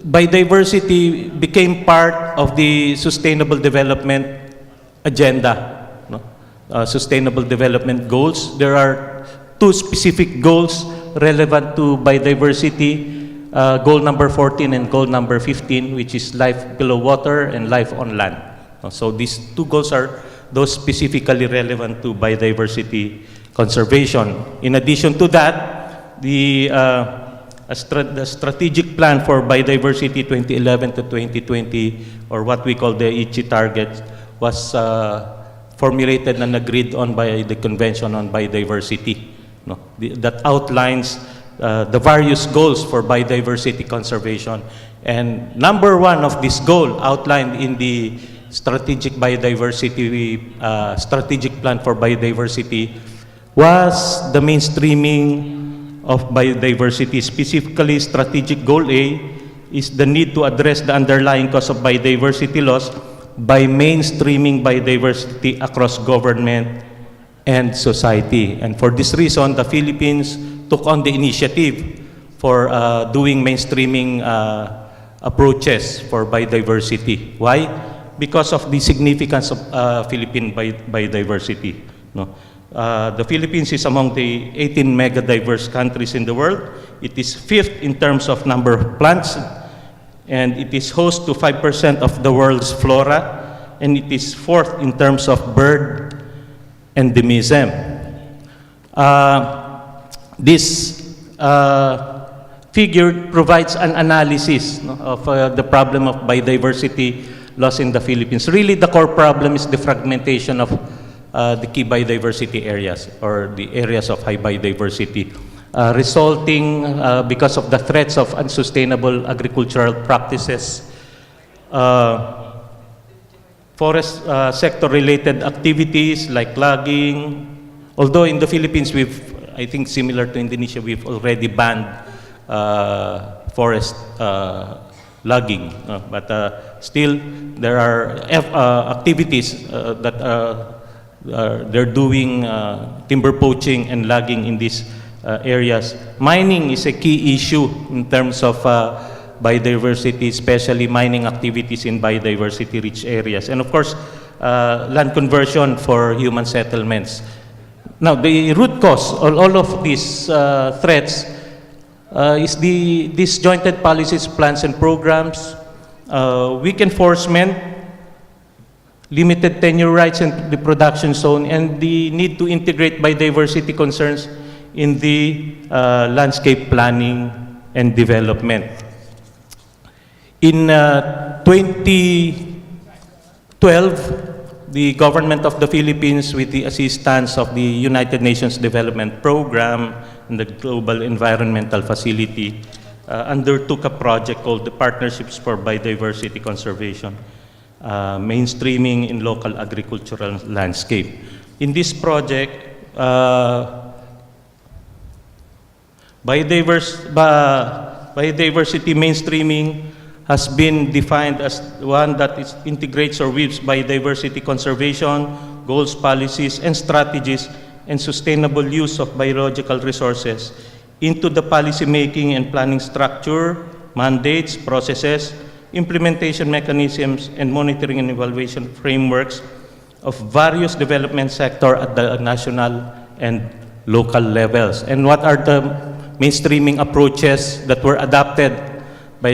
biodiversity became part of the sustainable development agenda. Sustainable development goals. There are 2 specific goals relevant to biodiversity, goal number 14 and goal number 15, which is life below water and life on land. So these 2 goals are those specifically relevant to biodiversity conservation. In addition to that, the strategic plan for biodiversity 2011 to 2020, or what we call the ICHI targets, was formulated and agreed on by the Convention on Biodiversity. That outlines the various goals for biodiversity conservation. And number 1 of this goal outlined in the strategic plan for biodiversity was the mainstreaming of biodiversity. Specifically, strategic goal A is the need to address the underlying cause of biodiversity loss by mainstreaming biodiversity across government and society. And for this reason, the Philippines took on the initiative for doing mainstreaming approaches for biodiversity. Why? Because of the significance of Philippine biodiversity. The Philippines is among the 18 mega-diverse countries in the world. It is 5th in terms of number of plants, and it is host to 5% of the world's flora, and it is 4th in terms of bird endemism. This figure provides an analysis of the problem of biodiversity loss in the Philippines. Really, the core problem is the fragmentation of the key biodiversity areas, or the areas of high biodiversity, resulting because of the threats of unsustainable agricultural practices, forest sector-related activities like logging. Although in the Philippines, I think similar to Indonesia, we've already banned forest logging, but still there are activities that they're doing timber poaching and logging in these areas. Mining is a key issue in terms of biodiversity, especially mining activities in biodiversity-rich areas. And of course, land conversion for human settlements. Now, the root cause of all of these threats is the disjointed policies, plans, and programs, weak enforcement, limited tenure rights in the production zone, and the need to integrate biodiversity concerns in the landscape planning and development. In 2012, the government of the Philippines, with the assistance of the United Nations Development Program and the Global Environmental Facility, undertook a project called the Partnerships for Biodiversity Conservation, mainstreaming in local agricultural landscape. In this project, biodiversity mainstreaming has been defined as one that integrates or weaves biodiversity conservation, goals, policies, and strategies, and sustainable use of biological resources into the policy making and planning structure, mandates, processes, implementation mechanisms, and monitoring and evaluation frameworks of various development sectors at the national and local levels. And what are the mainstreaming approaches that were adopted by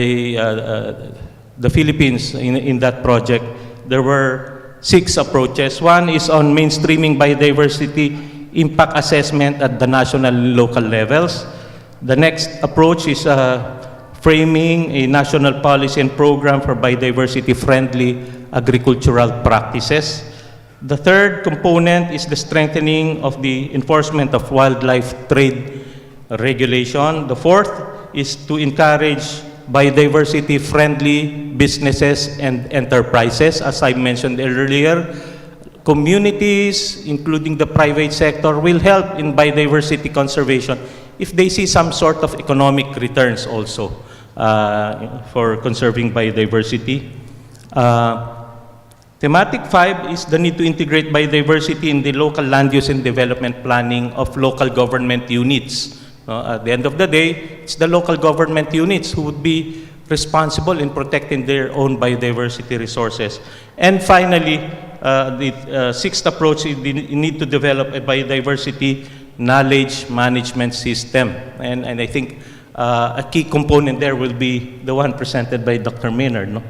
the Philippines in that project, there were 6 approaches. One is on mainstreaming biodiversity impact assessment at the national and local levels. The next approach is framing a national policy and program for biodiversity-friendly agricultural practices. The third component is the strengthening of the enforcement of wildlife trade regulation. The fourth is to encourage biodiversity-friendly businesses and enterprises. As I mentioned earlier, communities, including the private sector, will help in biodiversity conservation if they see some sort of economic returns also for conserving biodiversity. Thematic 5 is the need to integrate biodiversity in the local land use and development planning of local government units. At the end of the day, it's the local government units who would be responsible in protecting their own biodiversity resources. And finally, the sixth approach is the need to develop a biodiversity knowledge management system. And I think a key component there will be the one presented by Dr. Maynard, no?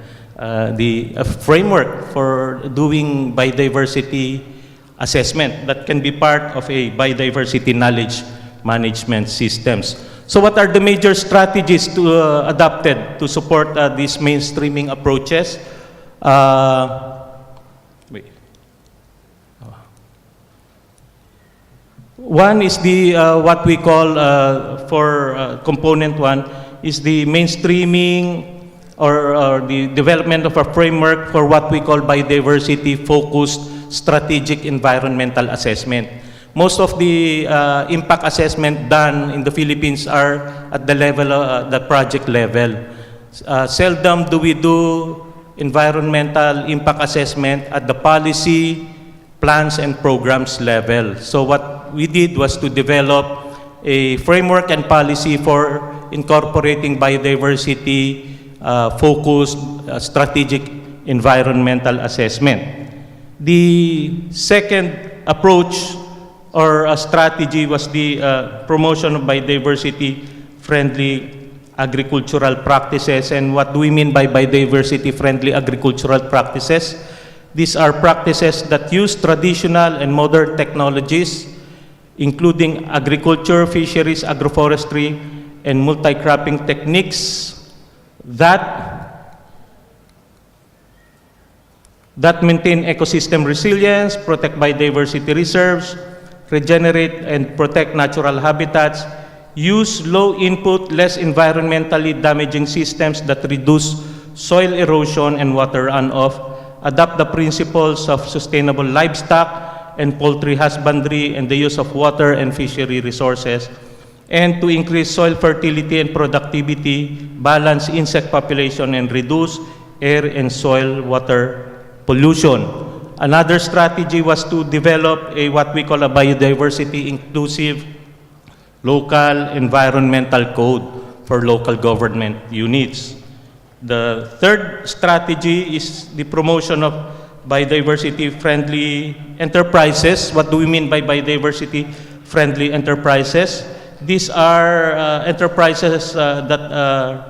The framework for doing biodiversity assessment that can be part of a biodiversity knowledge management systems. So what are the major strategies adopted to support these mainstreaming approaches? One is the what we call for component 1 is the mainstreaming or the development of a framework for what we call biodiversity-focused strategic environmental assessment. Most of the impact assessment done in the Philippines are at the level, the project level. Seldom do we do environmental impact assessment at the policy, plans, and programs level. So what we did was to develop a framework and policy for incorporating biodiversity focused strategic environmental assessment. The second approach or a strategy was the promotion of biodiversity-friendly agricultural practices. And what do we mean by biodiversity-friendly agricultural practices? These are practices that use traditional and modern technologies, including agriculture, fisheries, agroforestry, and multi-cropping techniques that maintain ecosystem resilience, protect biodiversity reserves, regenerate and protect natural habitats, use low input, less environmentally damaging systems that reduce soil erosion and water runoff, adopt the principles of sustainable livestock and poultry husbandry and the use of water and fishery resources, and to increase soil fertility and productivity, balance insect population, and reduce air and soil water pollution. Another strategy was to develop what we call a biodiversity inclusive local environmental code for local government units. The third strategy is the promotion of biodiversity-friendly enterprises. What do we mean by biodiversity-friendly enterprises? These are enterprises that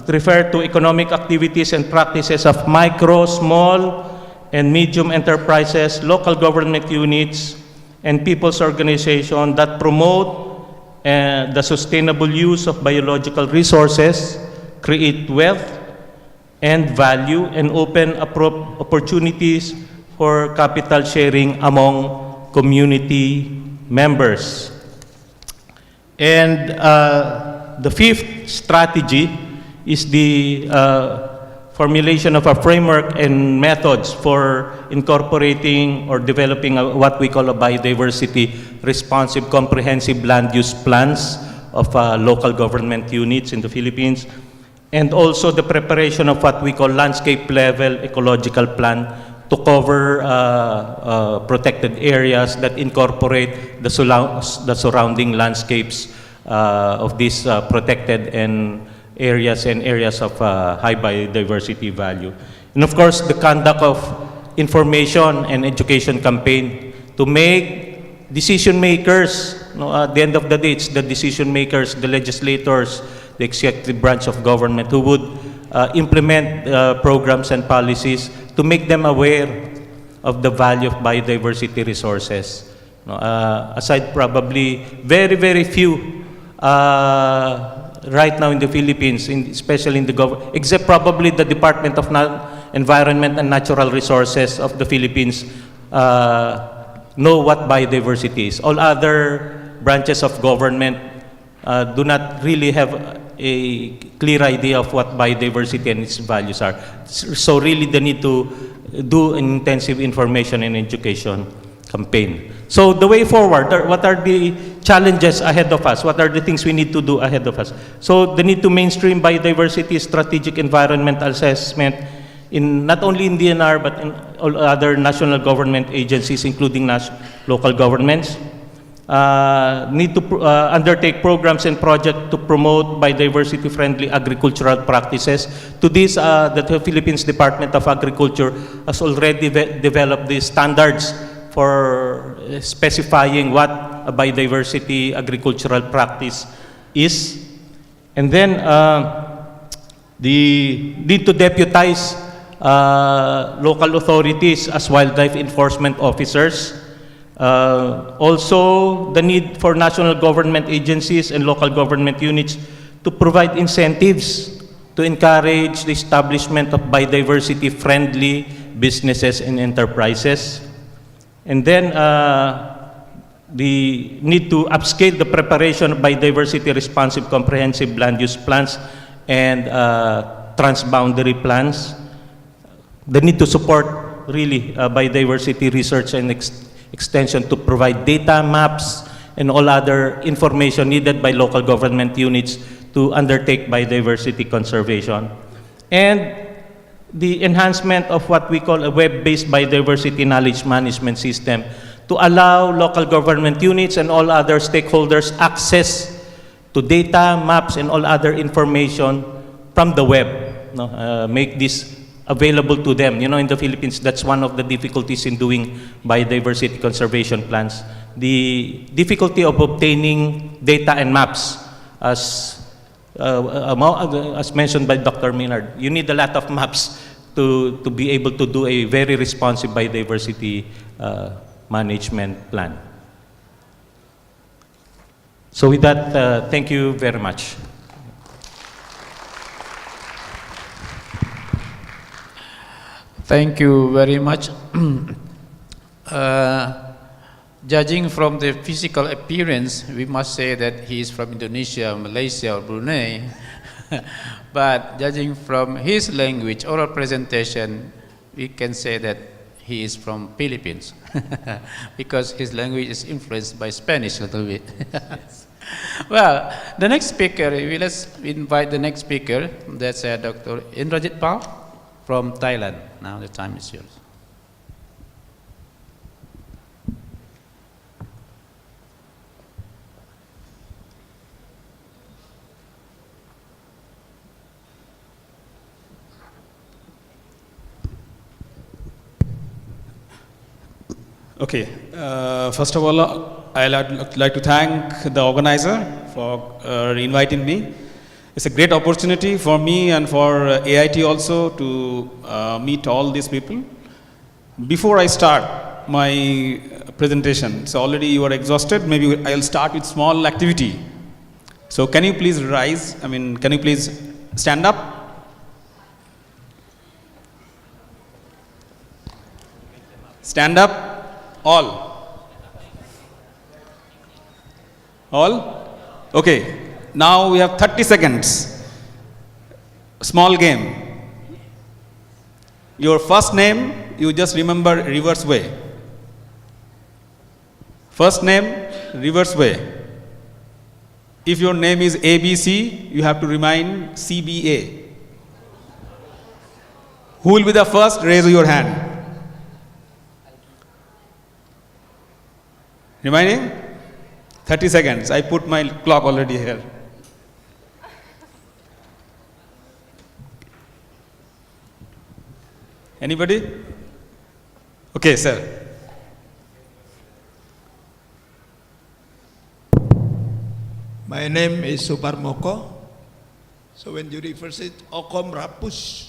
refer to economic activities and practices of micro, small, and medium enterprises, local government units, and people's organizations that promote the sustainable use of biological resources, create wealth and value, and open opportunities for capital sharing among community members. And the fifth strategy is the formulation of a framework and methods for incorporating or developing what we call a biodiversity responsive comprehensive land use plans of local government units in the Philippines, and also the preparation of what we call landscape level ecological plan to cover protected areas that incorporate the surrounding landscapes of these protected areas of high biodiversity value. And of course, the conduct of information and education campaign to make decision makers, at the end of the day, it's the decision makers, the legislators, the executive branch of government who would implement programs and policies to make them aware of the value of biodiversity resources. Aside probably very few right now in the Philippines, especially in the government, except probably the Department of Environment and Natural Resources of the Philippines, know what biodiversity is. All other branches of government do not really have a clear idea of what biodiversity and its values are. So really they need to do an intensive information and education campaign. So the way forward, what are the challenges ahead of us? What are the things we need to do ahead of us? So the need to mainstream biodiversity strategic environmental assessment in not only in DNR but in all other national government agencies, including local governments. Need to undertake programs and projects to promote biodiversity-friendly agricultural practices. To this, the Philippines Department of Agriculture has already developed the standards for specifying what a biodiversity agricultural practice is. And then the need to deputize local authorities as wildlife enforcement officers. Also, the need for national government agencies and local government units to provide incentives to encourage the establishment of biodiversity-friendly businesses and enterprises. And then the need to upscale the preparation of biodiversity-responsive comprehensive land use plans and transboundary plans. The need to support really biodiversity research and extension to provide data, maps, and all other information needed by local government units to undertake biodiversity conservation. And the enhancement of what we call a web-based biodiversity knowledge management system to allow local government units and all other stakeholders access to data, maps, and all other information from the web. Make this available to them. You know, in the Philippines, that's one of the difficulties in doing biodiversity conservation plans. The difficulty of obtaining data and maps, as mentioned by Dr. Minard. You need a lot of maps to be able to do a very responsive biodiversity management plan. So with that, thank you very much. Thank you very much. Judging from the physical appearance, we must say that he is from Indonesia, Malaysia, or Brunei. But judging from his language, oral presentation, we can say that he is from Philippines, because his language is influenced by Spanish a little bit. Well, the next speaker, let's invite the next speaker. That's Dr. Indrajit Pal from Thailand. Now the time is yours. Okay, first of all, I'd like to thank the organizer for inviting me. It's a great opportunity for me and for AIT also to meet all these people. Before I start my presentation, so already you are exhausted, maybe I'll start with small activity. So can you please rise, can you please stand up? Stand up. All? Okay. Now we have 30 seconds. Small game. Your first name, you just remember reverse way. First name, reverse way. If your name is ABC, you have to remind CBA. Who will be the first? Raise your hand. Remaining 30 seconds. I put my clock already here. Anybody? Okay, sir. My name is Suparmoko. So when you reverse it, okom rapus.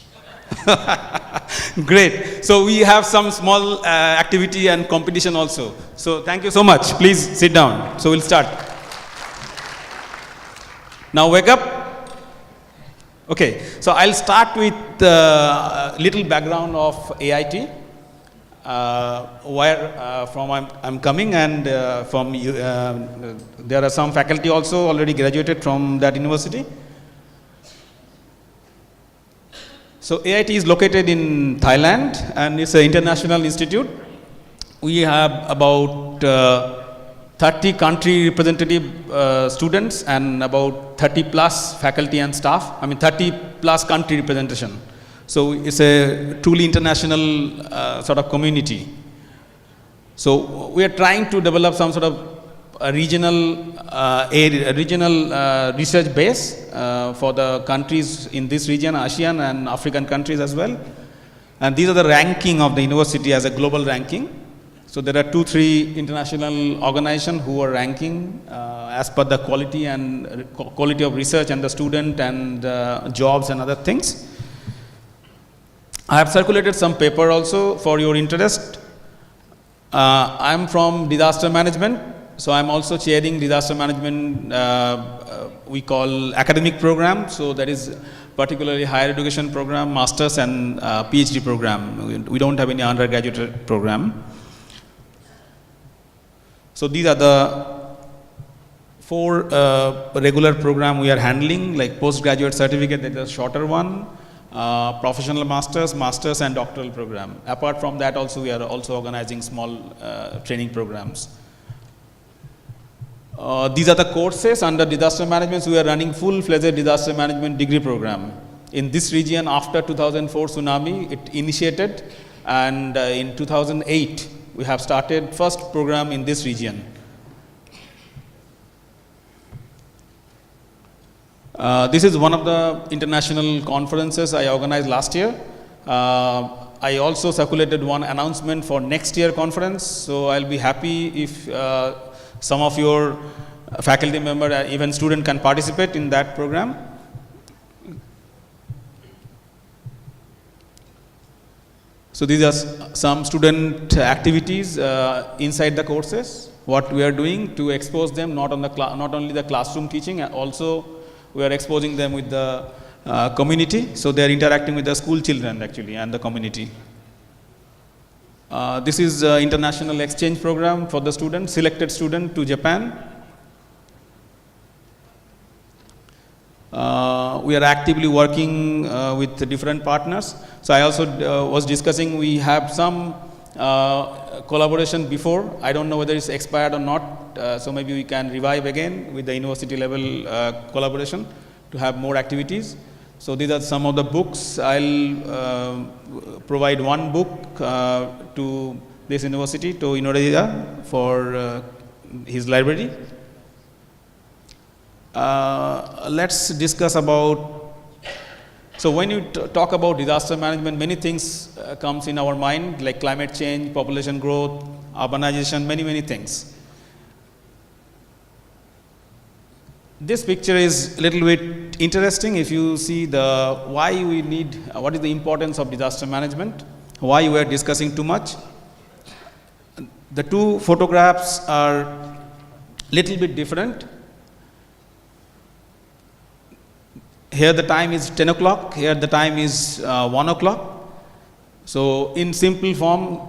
Great. So we have some small activity and competition also. So thank you so much. Please sit down. So we'll start. Now wake up. Okay. So I'll start with a little background of AIT. Where from I'm coming, and from there are some faculty also already graduated from that university. So AIT is located in Thailand, and it's an international institute. We have about 30 country representative students and about 30 plus faculty and staff. 30 plus country representation. So it's a truly international sort of community. So we are trying to develop some sort of a regional research base for the countries in this region, ASEAN and African countries as well. And these are the ranking of the university as a global ranking. So there are 2-3 international organizations who are ranking as per the quality and quality of research and the student and jobs and other things. I have circulated some paper also for your interest. I am from disaster management, so I am also chairing disaster management, we call academic program. So that is particularly higher education program, masters and PhD program. We don't have any undergraduate program. So these are the 4 regular program we are handling, like postgraduate certificate, that is a shorter one. Professional masters and doctoral program. Apart from that also we are also organizing small training programs. These are the courses under disaster management. So we are running full-fledged disaster management degree program. In this region after 2004 tsunami it initiated, and in 2008 we have started first program in this region. This is one of the international conferences I organized last year. I also circulated one announcement for next year conference. So I'll be happy if some of your faculty member, even student, can participate in that program. So these are some student activities inside the courses. What we are doing to expose them not only the classroom teaching, also we are exposing them with the community, so they are interacting with the school children actually and the community. This is international exchange program for the student, selected student to Japan. We are actively working with different partners. So I also was discussing, we have some collaboration before. I don't know whether it's expired or not, so maybe we can revive again with the university level collaboration to have more activities. So these are some of the books. I'll provide one book to this university, to Indonesia, for his library. Let's discuss about, so when you talk about disaster management, many things comes in our mind, like climate change, population growth, urbanization, many things. This picture is a little bit interesting. If you see the why we need, what is the importance of disaster management, why we are discussing too much. The two photographs are little bit different. Here the time is 10 o'clock, here the time is 1 o'clock. So in simple form,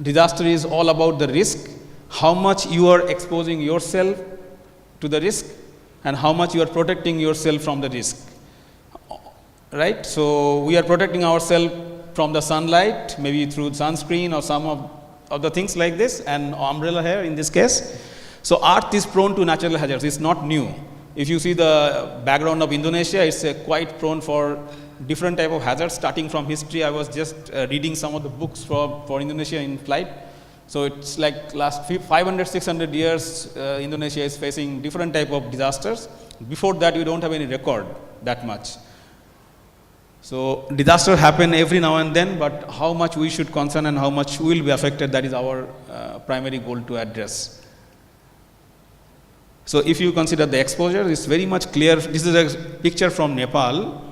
disaster is all about the risk, how much you are exposing yourself to the risk and how much you are protecting yourself from the risk, right? So we are protecting ourselves from the sunlight, maybe through sunscreen or some of the things like this, and umbrella here in this case. So earth is prone to natural hazards, it's not new. If you see the background of Indonesia, it's quite prone for different type of hazards. Starting from history, I was just reading some of the books for Indonesia in flight. So it's like last 500, 600 years, Indonesia is facing different type of disasters. Before that, we don't have any record that much. So disaster happen every now and then, but how much we should concern and how much we will be affected, that is our primary goal to address. So if you consider the exposure, it's very much clear. This is a picture from Nepal.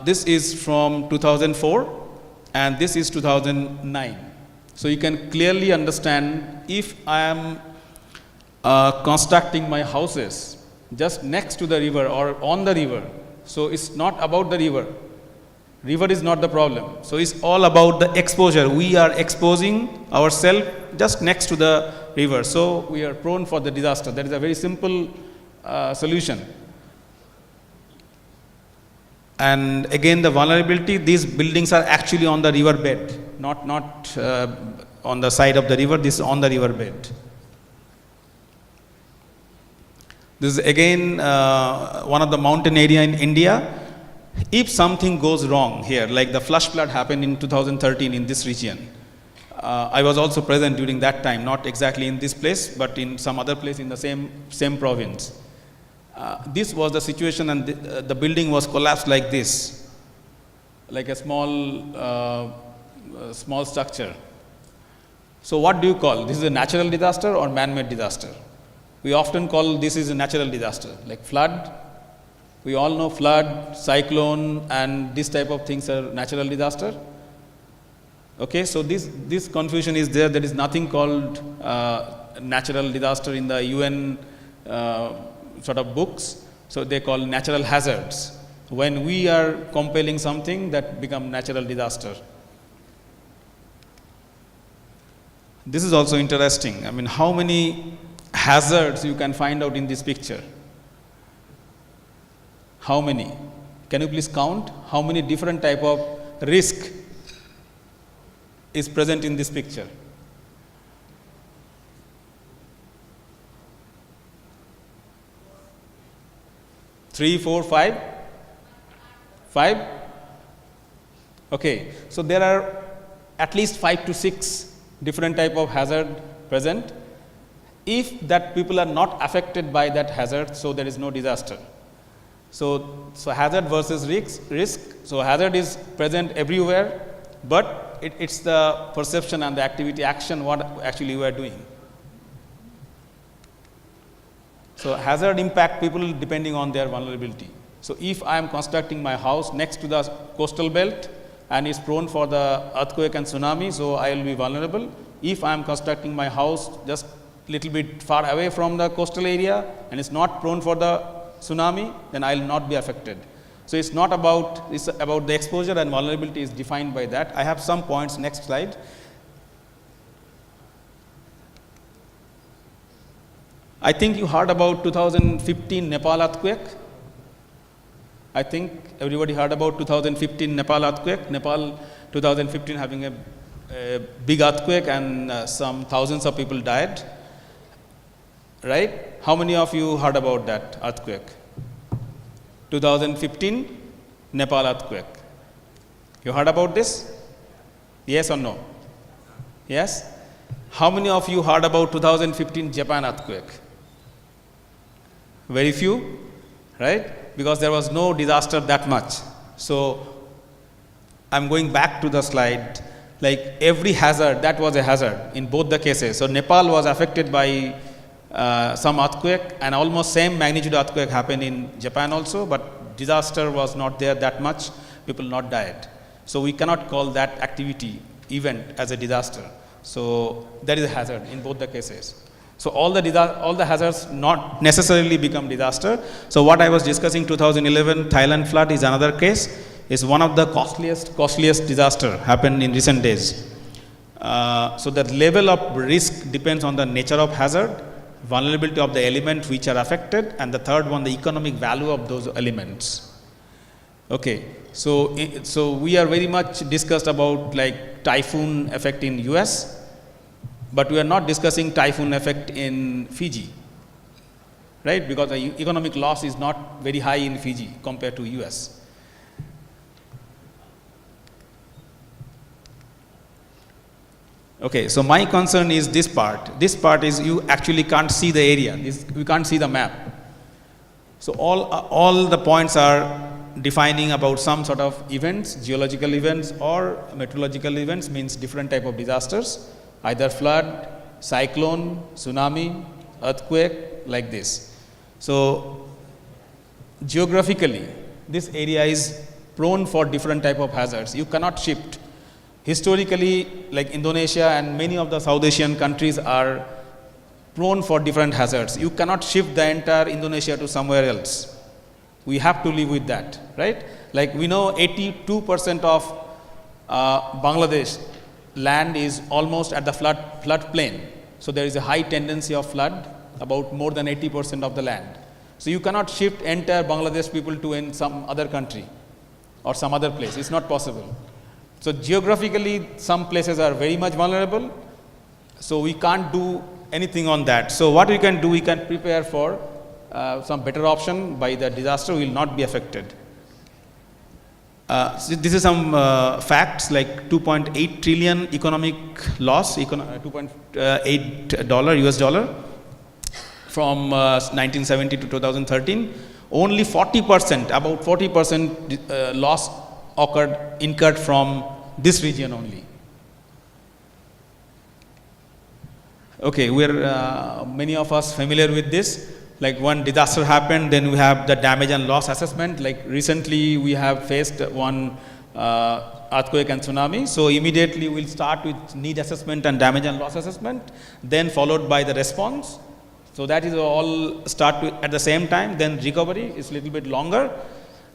This is from 2004 and this is 2009. So you can clearly understand if I am constructing my houses just next to the river or on the river. So it's not about the river. River is not the problem. So it's all about the exposure. We are exposing ourselves just next to the river. So we are prone for the disaster. That is a very simple solution. And again, the vulnerability, these buildings are actually on the river bed, not on the side of the river. This is on the river bed. This is again one of the mountain area in India. If something goes wrong here, like the flash flood happened in 2013 in this region, I was also present during that time, not exactly in this place, but in some other place in the same province. This was the situation, and the building was collapsed like this, like a small structure. So what do you call? This is a natural disaster or man-made disaster? We often call this is a natural disaster, like flood. We all know flood, cyclone, and this type of things are natural disaster. Okay, so this confusion is there. There is nothing called natural disaster in the UN sort of books. So they call natural hazards. When we are compiling something that become natural disaster. This is also interesting. I mean, how many hazards you can find out in this picture? How many? Can you please count how many different type of risk is present in this picture? 3, 4, 5? 5? Okay, so there are at least 5 to 6 different type of hazard present. If that people are not affected by that hazard, so there is no disaster. So hazard versus risk. So hazard is present everywhere, but it's the perception and the activity action what actually we are doing. So hazard impact people depending on their vulnerability. So if I am constructing my house next to the coastal belt and is prone for the earthquake and tsunami, so I will be vulnerable. If I am constructing my house just little bit far away from the coastal area and is not prone for the tsunami, then I will not be affected. So it's not about, it's about the exposure, and vulnerability is defined by that. I have some points, next slide. I think you heard about 2015 Nepal earthquake. I think everybody heard about 2015 Nepal earthquake. Nepal 2015 having a big earthquake and some thousands of people died. Right? How many of you heard about that earthquake? 2015 Nepal earthquake. You heard about this? Yes or no? Yes? How many of you heard about 2015 Japan earthquake? Very few, right? Because there was no disaster that much. So I'm going back to the slide. Like every hazard, that was a hazard in both the cases. So Nepal was affected by some earthquake, and almost same magnitude earthquake happened in Japan also, but disaster was not there that much, people not died. So we cannot call that activity, event as a disaster. So that is a hazard in both the cases. So all the hazards not necessarily become disaster. So what I was discussing 2011 Thailand flood is another case, is one of the costliest disaster happened in recent days. So the level of risk depends on the nature of hazard, vulnerability of the element which are affected, and the third one, the economic value of those elements. Okay, so we are very much discussed about like typhoon effect in US, but we are not discussing typhoon effect in Fiji, right? Because the economic loss is not very high in Fiji compared to US. Okay, so my concern is this part. This part is you actually can't see the area. We can't see the map. So all the points are defining about some sort of events, geological events or meteorological events, means different type of disasters, either flood, cyclone, tsunami, earthquake, like this. So geographically, this area is prone for different type of hazards. You cannot shift. Historically, like Indonesia and many of the South Asian countries are prone for different hazards. You cannot shift the entire Indonesia to somewhere else. We have to live with that, right? Like we know 82% of Bangladesh land is almost at the flood plain. So there is a high tendency of flood, about more than 80% of the land. So you cannot shift entire Bangladesh people to in some other country or some other place. It's not possible. So geographically, some places are very much vulnerable. So we can't do anything on that. So what we can do, we can prepare for some better option by the disaster will not be affected. So this is some facts like 2.8 trillion economic loss, $2.8 US dollar from 1970 to 2013. Only 40%, about 40% loss incurred from this region only. Okay, we're many of us familiar with this. Like one disaster happened, then we have the damage and loss assessment. Like recently we have faced one earthquake and tsunami. So immediately we'll start with need assessment and damage and loss assessment, then followed by the response. So that is all start at the same time. Then recovery is a little bit longer.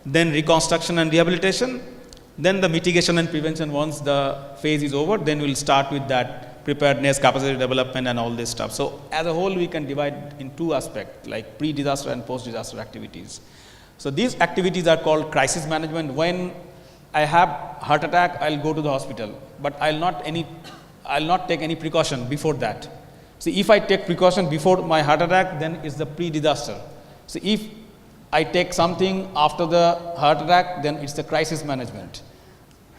Then reconstruction and rehabilitation. Then the mitigation and prevention. Once the phase is over, then we'll start with that preparedness, capacity development and all this stuff. So as a whole, we can divide in two aspects, like pre-disaster and post-disaster activities. So these activities are called crisis management. When I have heart attack, I'll go to the hospital, but I'll not take any precaution before that. So if I take precaution before my heart attack, then it's the pre-disaster. So if I take something after the heart attack, then it's the crisis management.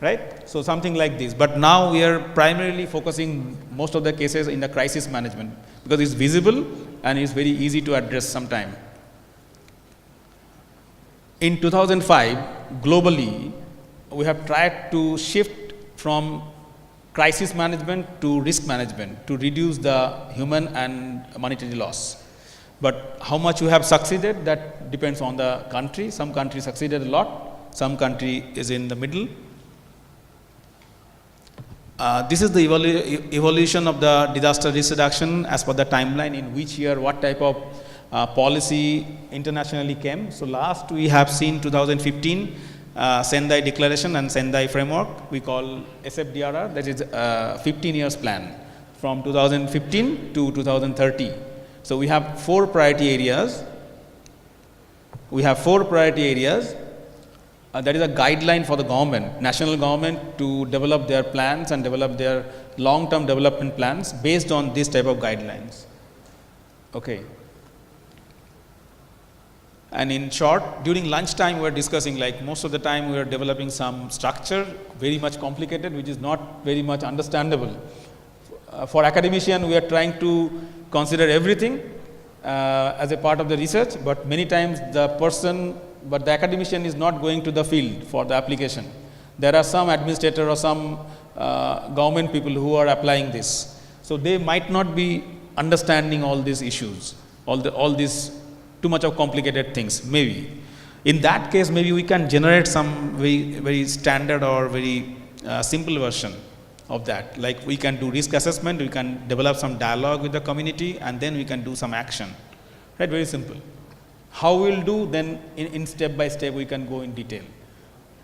Right? So something like this. But now we are primarily focusing most of the cases in the crisis management because it's visible and it's very easy to address sometime. In 2005, globally, we have tried to shift from crisis management to risk management to reduce the human and monetary loss. But how much we have succeeded, that depends on the country. Some countries succeeded a lot, some country is in the middle. This is the evolution of the disaster risk reduction as per the timeline in which year what type of policy internationally came. So last we have seen 2015 Sendai Declaration and Sendai Framework we call SFDRR, that is 15 years plan from 2015 to 2030. So we have four priority areas. That is a guideline for the government, national government, to develop their plans and develop their long-term development plans based on this type of guidelines. Okay. And in short, during lunchtime we are discussing, like most of the time we are developing some structure, very much complicated, which is not very much understandable. For academician, we are trying to consider everything as a part of the research, but many times the academician is not going to the field for the application. There are some administrator or some government people who are applying this. So they might not be understanding all these issues, all these too much of complicated things, maybe. In that case, maybe we can generate some very, very standard or very simple version of that. Like we can do risk assessment, we can develop some dialogue with the community, and then we can do some action. Right, very simple. How we'll do, then in step by step we can go in detail.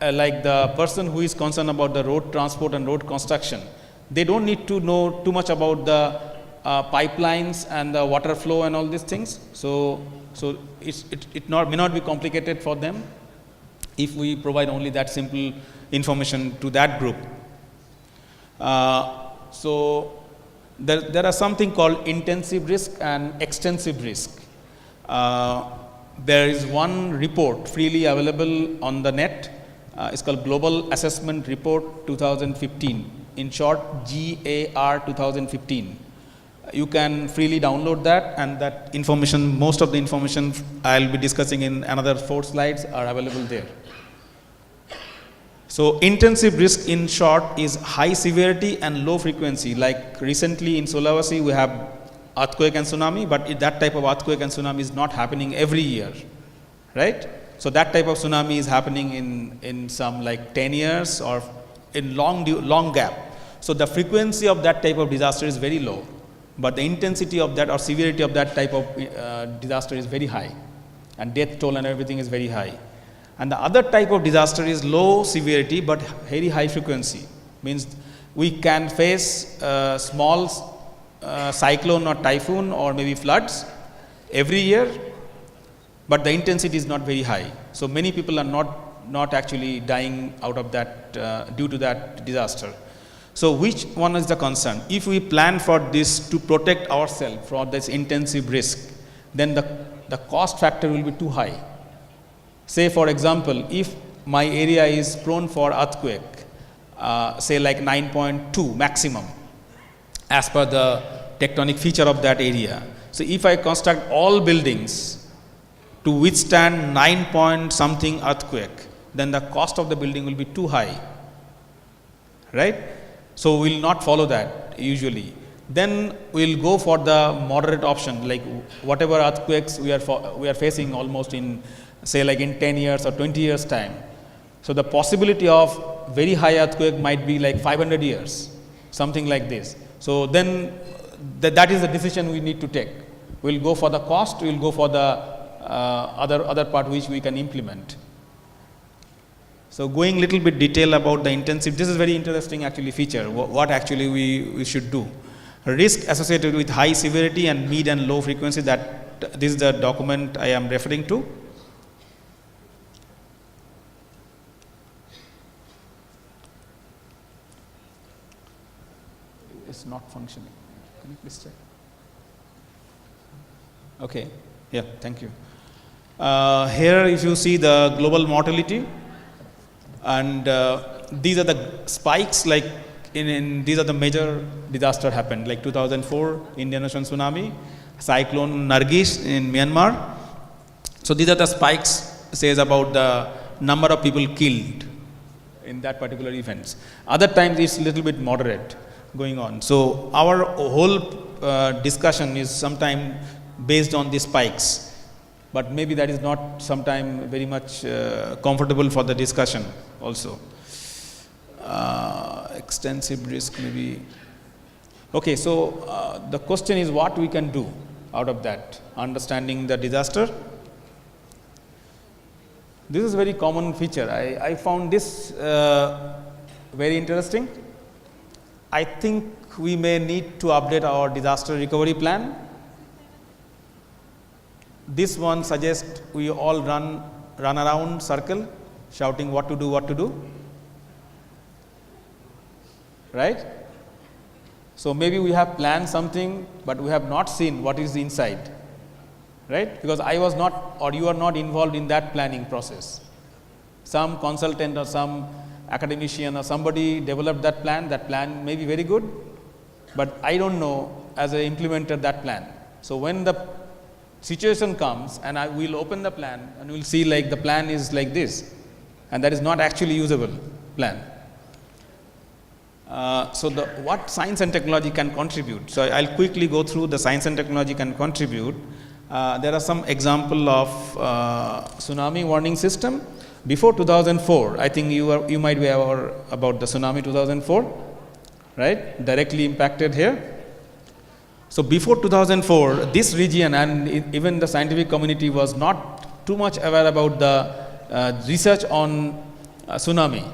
Like the person who is concerned about the road transport and road construction, they don't need to know too much about the pipelines and the water flow and all these things. So it may not be complicated for them if we provide only that simple information to that group. So there are something called intensive risk and extensive risk. There is one report freely available on the net. It's called Global Assessment Report 2015. In short, GAR 2015. You can freely download that, and that information, most of the information I'll be discussing in another 4 slides are available there. So intensive risk in short is high severity and low frequency. Like recently in Sulawesi we have earthquake and tsunami, but that type of earthquake and tsunami is not happening every year, right? So that type of tsunami is happening in some like 10 years or in long gap. So the frequency of that type of disaster is very low, but the intensity of that or severity of that type of disaster is very high, and death toll and everything is very high. And the other type of disaster is low severity but very high frequency. Means we can face small cyclone or typhoon or maybe floods every year, but the intensity is not very high. So many people are not actually dying out of that due to that disaster. So which one is the concern? If we plan for this to protect ourselves from this intensive risk, then the cost factor will be too high. Say for example, if my area is prone for earthquake, say like 9.2 maximum as per the tectonic feature of that area. So if I construct all buildings to withstand 9 point something earthquake, then the cost of the building will be too high, right? So we will not follow that usually. Then we will go for the moderate option, like whatever earthquakes we are facing almost in, say like in 10 years or 20 years time. So the possibility of very high earthquake might be like 500 years, something like this. So then that is the decision we need to take. We will go for the cost, we will go for the other part which we can implement. So going little bit detail about the intensive, this is very interesting actually feature, what actually we should do. Risk associated with high severity and mid and low frequency, that this is the document I am referring to. It's not functioning. Can you please check? Okay. Yeah, thank you. Here if you see the global mortality, and these are the spikes, like these are the major disaster happened, like 2004 Indian Ocean tsunami, cyclone Nargis in Myanmar. So these are the spikes, says about the number of people killed in that particular events. Other times it's a little bit moderate going on. So our whole discussion is sometime based on these spikes, but maybe that is not sometime very much comfortable for the discussion also. Extensive risk maybe. Okay, so the question is what we can do out of that, understanding the disaster. This is a very common feature. I found this very interesting. I think we may need to update our disaster recovery plan. This one suggests we all run around circle shouting what to do, right? So maybe we have planned something, but we have not seen what is inside, right? Because I was not, or you are not involved in that planning process. Some consultant or some academician or somebody developed that plan may be very good, but I don't know as I implemented that plan. So when the situation comes and I will open the plan and we'll see like the plan is like this, and that is not actually usable plan. So what science and technology can contribute. So I'll quickly go through the science and technology can contribute. There are some example of tsunami warning system. Before 2004, I think you might be aware about the tsunami 2004, right? Directly impacted here. So before 2004, this region and even the scientific community was not too much aware about the research on tsunami,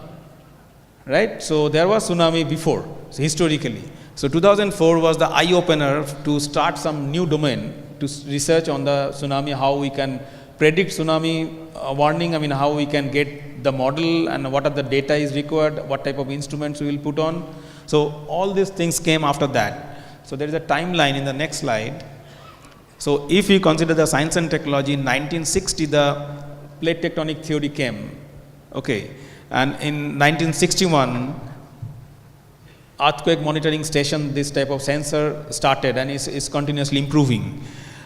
right? So there was tsunami before, so historically. So 2004 was the eye-opener to start some new domain to research on the tsunami, how we can predict tsunami warning, I mean how we can get the model and what are the data is required, what type of instruments we will put on. So all these things came after that. So there is a timeline in the next slide. So if we consider the science and technology, in 1960 the plate tectonic theory came, okay, and in 1961 earthquake monitoring station, this type of sensor started and is continuously improving.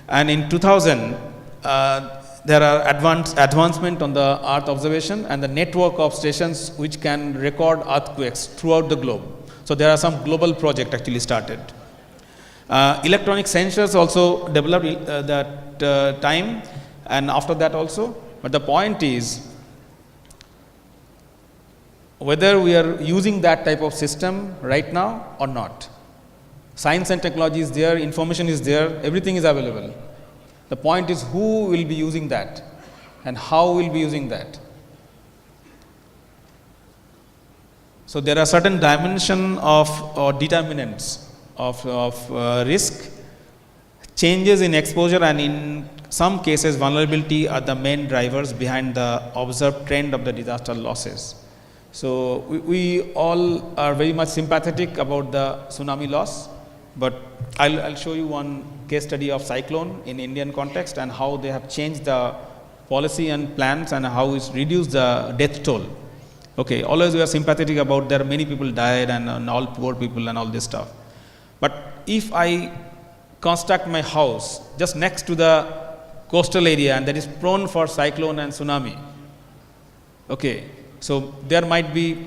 And in 2000 there are advancement on the earth observation and the network of stations which can record earthquakes throughout the globe. So there are some global project actually started. Electronic sensors also developed that time, and after that also. But the point is, whether we are using that type of system right now or not. Science and technology is there, information is there, everything is available. The point is who will be using that and how will be using that. So there are certain dimension of or determinants of risk. Changes in exposure and in some cases vulnerability are the main drivers behind the observed trend of the disaster losses. So we all are very much sympathetic about the tsunami loss, but I'll show you one case study of cyclone in Indian context and how they have changed the policy and plans and how it's reduced the death toll. Okay, always we are sympathetic about there are many people died and all poor people and all this stuff. But if I construct my house just next to the coastal area and that is prone for cyclone and tsunami, okay, so there might be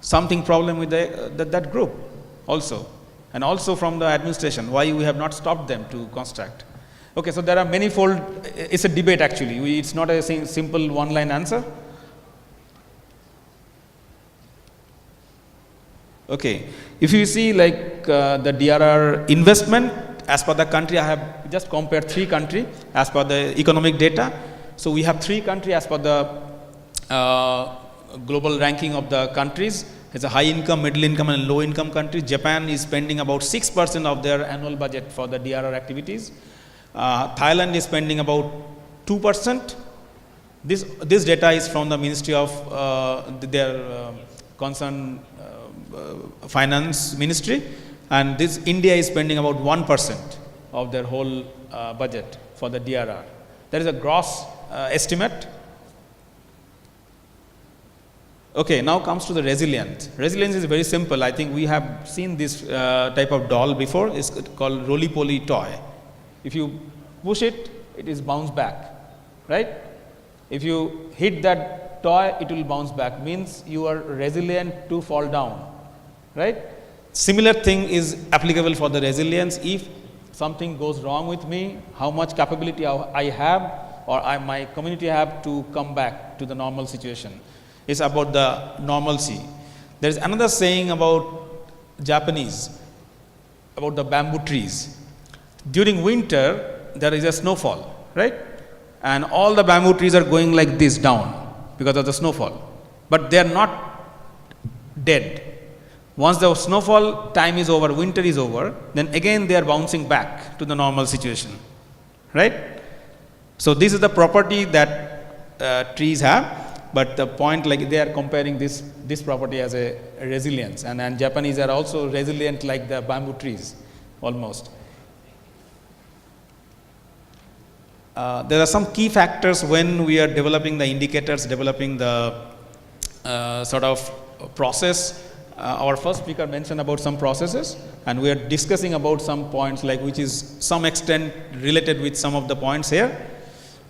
something problem with that group also, and also from the administration, why we have not stopped them to construct. Okay, so there are manifold, it's a debate actually, it's not a simple one-line answer. Okay, if you see like the DRR investment, as per the country, I have just compared 3 countries as per the economic data. So we have 3 countries as per the global ranking of the countries. It's a high income, middle income and low income country. Japan is spending about 6% of their annual budget for the DRR activities. Thailand is spending about 2%. This data is from the Ministry of their concerned finance ministry, and this India is spending about 1% of their whole budget for the DRR. That is a gross estimate. Okay, now comes to the resilience. Resilience is very simple. I think we have seen this type of doll before. It's called roly-poly toy. If you push it, it is bounce back, right? If you hit that toy, it will bounce back. Means you are resilient to fall down, right? Similar thing is applicable for the resilience. If something goes wrong with me, how much capability I have or my community have to come back to the normal situation. It's about the normalcy. There is another saying about Japanese, about the bamboo trees. During winter, there is a snowfall, right? And all the bamboo trees are going like this down because of the snowfall. But they are not dead. Once the snowfall time is over, winter is over, then again they are bouncing back to the normal situation, right? So this is the property that trees have. But the point, like they are comparing this property as a resilience, and Japanese are also resilient like the bamboo trees, almost. There are some key factors when we are developing the indicators, developing the sort of process. Our first speaker mentioned about some processes, and we are discussing about some points, like which is some extent related with some of the points here.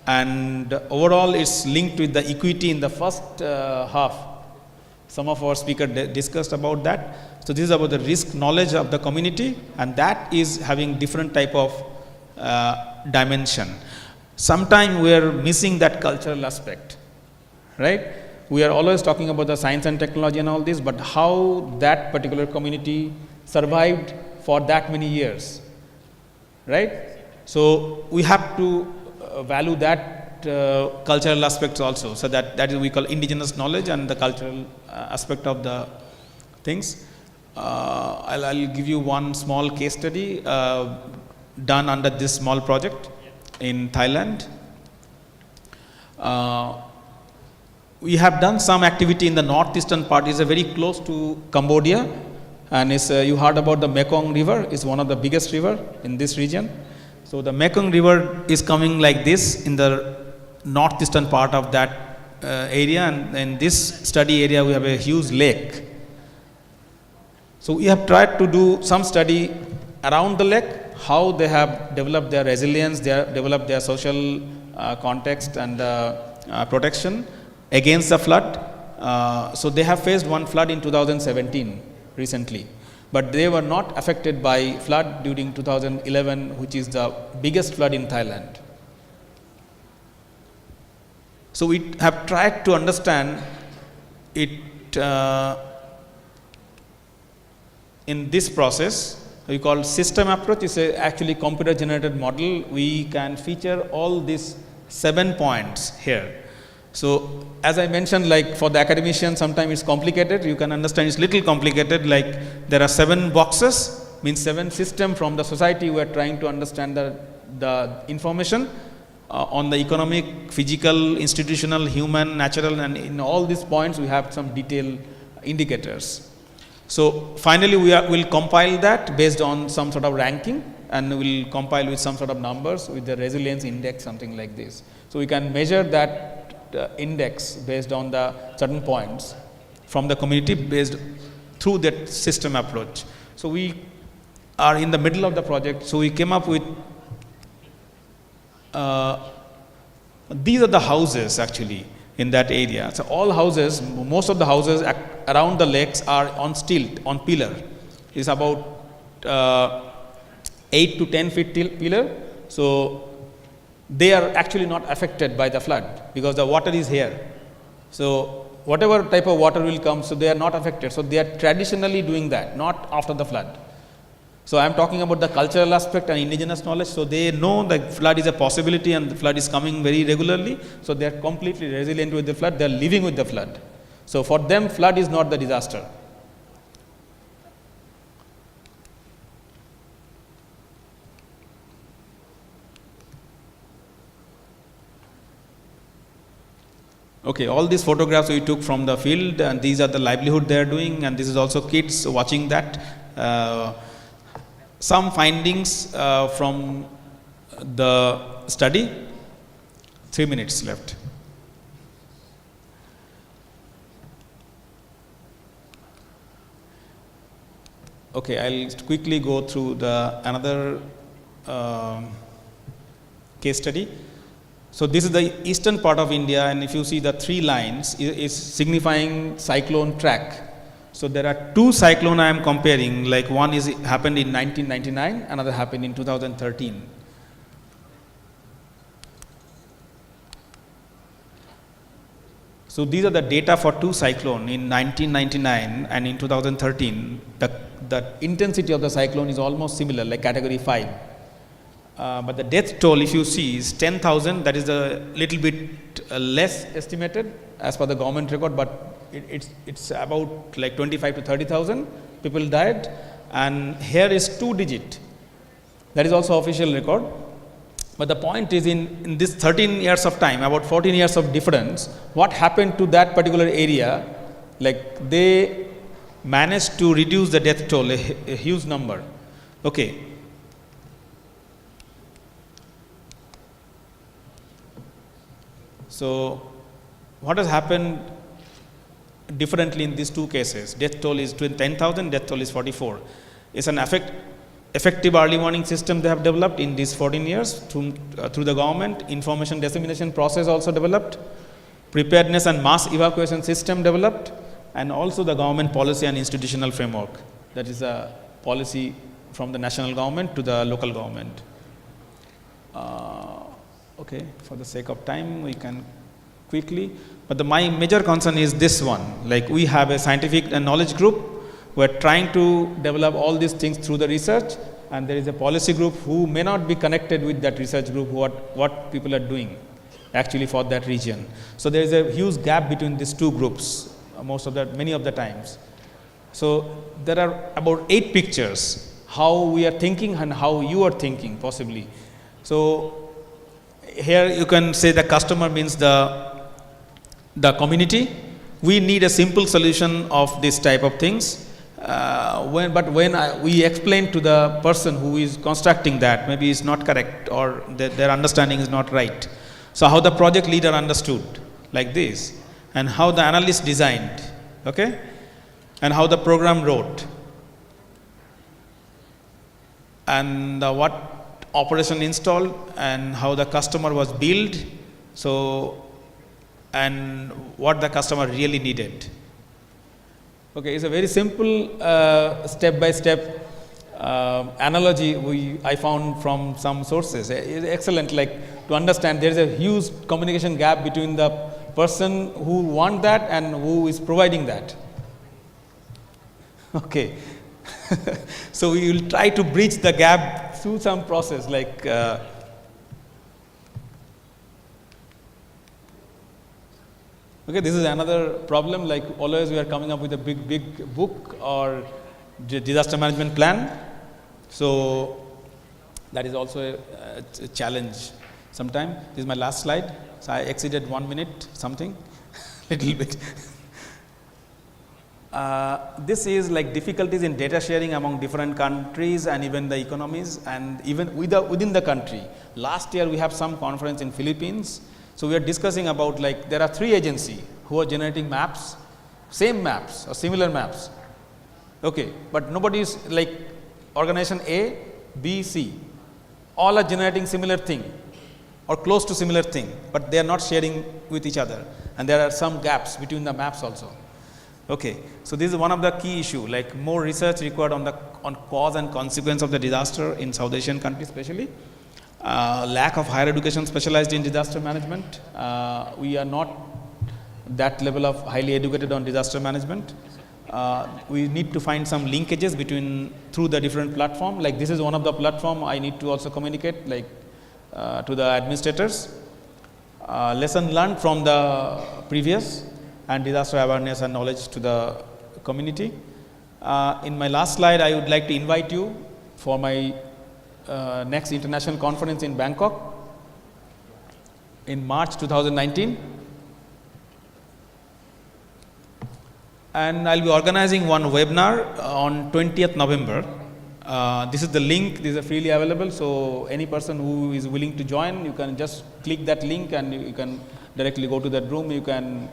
And overall, it's linked with the equity in the first half. Some of our speakers discussed about that. So this is about the risk knowledge of the community, and that is having different type of dimension. Sometimes we are missing that cultural aspect, right? We are always talking about the science and technology and all this, but how that particular community survived for that many years, right? So we have to value that cultural aspects also. So that is we call indigenous knowledge and the cultural aspect of the things. I'll give you one small case study done under this small project in Thailand. We have done some activity in the northeastern part. It's very close to Cambodia, and it's, you heard about the Mekong River. It's one of the biggest river in this region. So the Mekong River is coming like this in the northeastern part of that area, and in this study area we have a huge lake. So we have tried to do some study around the lake, how they have developed their resilience, they have developed their social context and protection against the flood. So they have faced one flood in 2017 recently. but they were not affected by flood during 2011, which is the biggest flood in Thailand. So we have tried to understand it in this process. We call system approach. It's actually computer generated model. We can feature all these 7 points here. So as I mentioned, like for the academician, sometimes it's complicated. You can understand it's little complicated. Like there are 7 boxes, means 7 system from the society. We are trying to understand the information on the economic, physical, institutional, human, natural, and in all these points we have some detailed indicators. So finally we will compile that based on some sort of ranking, and we will compile with some sort of numbers with the resilience index, something like this. So we can measure that index based on the certain points from the community based through that system approach. So we are in the middle of the project. So we came up with these are the houses actually in that area. So all houses, most of the houses around the lakes are on stilt, on pillar. It's about 8 to 10 feet pillar. So they are actually not affected by the flood because the water is here. So whatever type of water will come, so they are not affected. So they are traditionally doing that, not after the flood. So I am talking about the cultural aspect and indigenous knowledge. So they know that flood is a possibility and the flood is coming very regularly. So they are completely resilient with the flood. They are living with the flood. So for them, flood is not the disaster. Okay, all these photographs we took from the field, and these are the livelihood they are doing, and this is also kids watching that. Some findings from the study. 3 minutes left. Okay, I'll quickly go through another case study. So this is the eastern part of India, and if you see the 3 lines is signifying cyclone track. So there are 2 cyclones I am comparing, like one is happened in 1999, another happened in 2013. So these are the data for 2 cyclones in 1999 and in 2013. The intensity of the cyclone is almost similar, like category 5. But the death toll, if you see, is 10,000. That is a little bit less estimated as per the government record, but it's about like 25 to 30,000 people died. And here is 2 digit. That is also official record. But the point is in this 13 years of time, about 14 years of difference, what happened to that particular area? Like they managed to reduce the death toll, a huge number. Okay. So what has happened differently in these 2 cases? Death toll is 10,000, death toll is 44. It's an effective early warning system they have developed in these 14 years through the government. Information dissemination process also developed. Preparedness and mass evacuation system developed. And also the government policy and institutional framework. That is a policy from the national government to the local government. Okay, for the sake of time, we can quickly. But my major concern is this one. Like we have a scientific and knowledge group. We are trying to develop all these things through the research, and there is a policy group who may not be connected with that research group, what people are doing actually for that region. So there is a huge gap between these 2 groups, many of the times. So there are about 8 pictures, how we are thinking and how you are thinking possibly. So here you can say the customer means the community. We need a simple solution of this type of things. When we explain to the person who is constructing that, maybe it's not correct or their understanding is not right. So how the project leader understood like this, and how the analyst designed, okay, and how the program wrote, and what operation installed, and how the customer was billed, so and what the customer really needed. Okay, it's a very simple step-by-step analogy I found from some sources. It's excellent, like to understand there is a huge communication gap between the person who wants that and who is providing that. Okay, so we will try to bridge the gap through some process like okay, this is another problem, like always we are coming up with a big book or disaster management plan. So that is also a challenge sometime. This is my last slide. So I exceeded 1 minute something, little bit. This is like difficulties in data sharing among different countries and even the economies and even within the country. Last year we have some conference in Philippines. So we are discussing about like there are 3 agencies who are generating maps, same maps or similar maps. Okay, but nobody is like organization A, B, C, all are generating similar thing or close to similar thing, but they are not sharing with each other, and there are some gaps between the maps also. Okay, so this is one of the key issue, like more research required on cause and consequence of the disaster in South Asian countries especially. Lack of higher education specialized in disaster management. We are not that level of highly educated on disaster management. We need to find some linkages through the different platform. Like this is one of the platform I need to also communicate like to the administrators. Lesson learned from the previous and disaster awareness and knowledge to the community. In my last slide, I would like to invite you for my next international conference in Bangkok in March 2019. And I'll be organizing one webinar on 20th November. This is the link, these are freely available, so any person who is willing to join, you can just click that link and you can directly go to that room. You can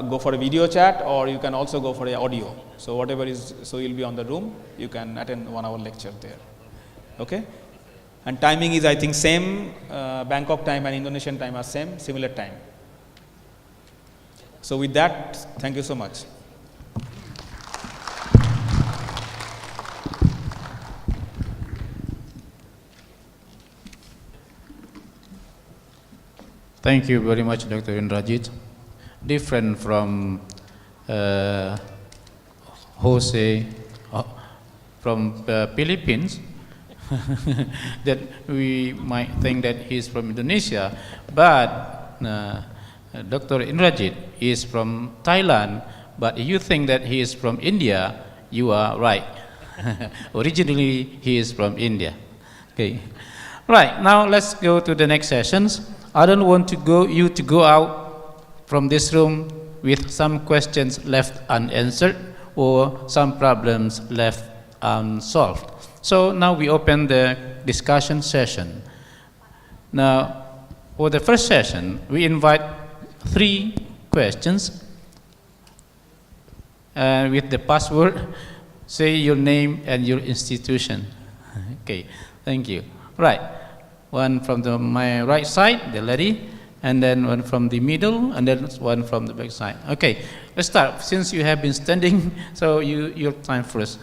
go for a video chat or you can also go for an audio. So whatever is, so you'll be on the room, you can attend 1 hour lecture there. Okay? And timing is I think same, Bangkok time and Indonesian time are same, similar time. So with that, thank you so much. Thank you very much, Dr. Indrajit. Different from Jose from the Philippines, that we might think that he's from Indonesia, but Dr. Indrajit is from Thailand, but you think that he is from India, you are right. Originally, he is from India. Okay. Right, now let's go to the next sessions. I don't want you to go out from this room with some questions left unanswered or some problems left unsolved. So now we open the discussion session. Now, for the first session, we invite 3 questions. With the password, say your name and your institution. Okay, thank you. Right, one from my right side, the lady, and then one from the middle, and then one from the back side. Okay, let's start. Since you have been standing, so your time first.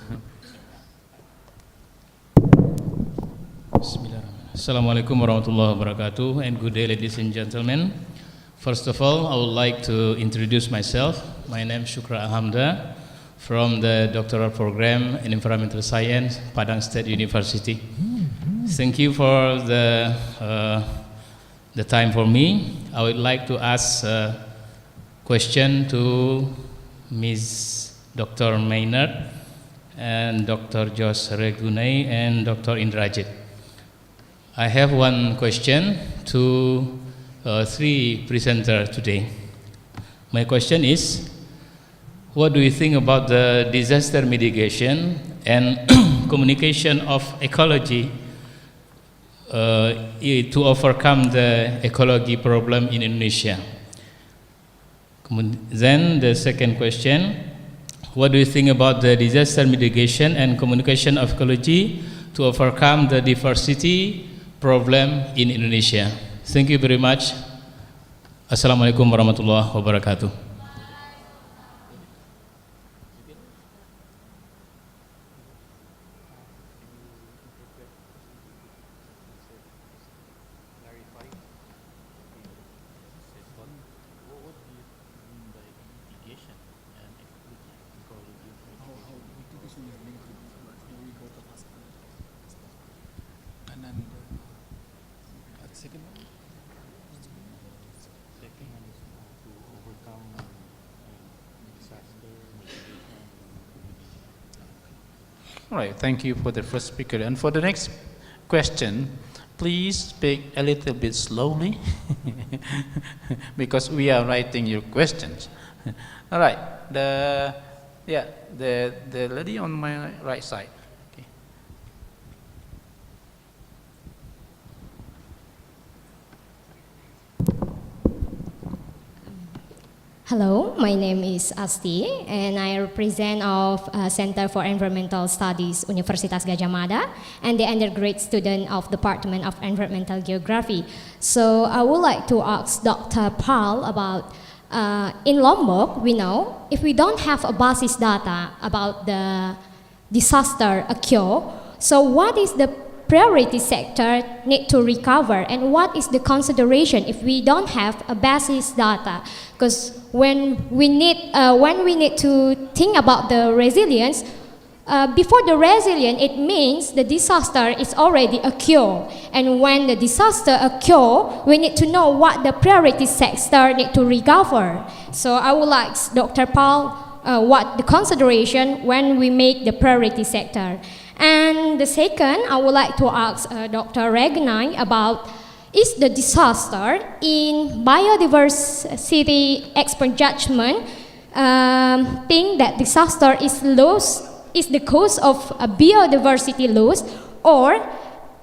Assalamualaikum warahmatullahi wabarakatuh, and good day, ladies and gentlemen. First of all, I would like to introduce myself. My name is Shukra Ahamda from the doctoral program in environmental science, Padang State University. Thank you for the time for me. I would like to ask a question to Ms. Dr. Maynard and Dr. Jos Regunei and Dr. Indrajit. I have one question to 3 presenters today. My question is, what do you think about the disaster mitigation and communication of ecology to overcome the ecology problem in Indonesia? Then the second question, what do you think about the disaster mitigation and communication of ecology to overcome the diversity problem in Indonesia? Thank you very much. Assalamualaikum warahmatullahi wabarakatuh. All right, thank you for the first speaker. And for the next question, please speak a little bit slowly because we are writing your questions. All right, the lady on my right side. Okay. Hello, my name is Asti, and I represent of Center for Environmental Studies, Universitas Gadjah Mada, and the undergraduate student of Department of Environmental Geography. So I would like to ask Dr. Paul about, in Lombok, we know if we don't have a basis data about the disaster occur, so what is the priority sector need to recover, and what is the consideration if we don't have a basis data? Because when we need to think about the resilience, before the resilience, it means the disaster is already occur, and when the disaster occur, we need to know what the priority sector need to recover. So I would like Dr. Paul, what the consideration when we make the priority sector. And the second, I would like to ask Dr. Regnai about, is the disaster in biodiversity expert judgment think that disaster is the cause of a biodiversity loss or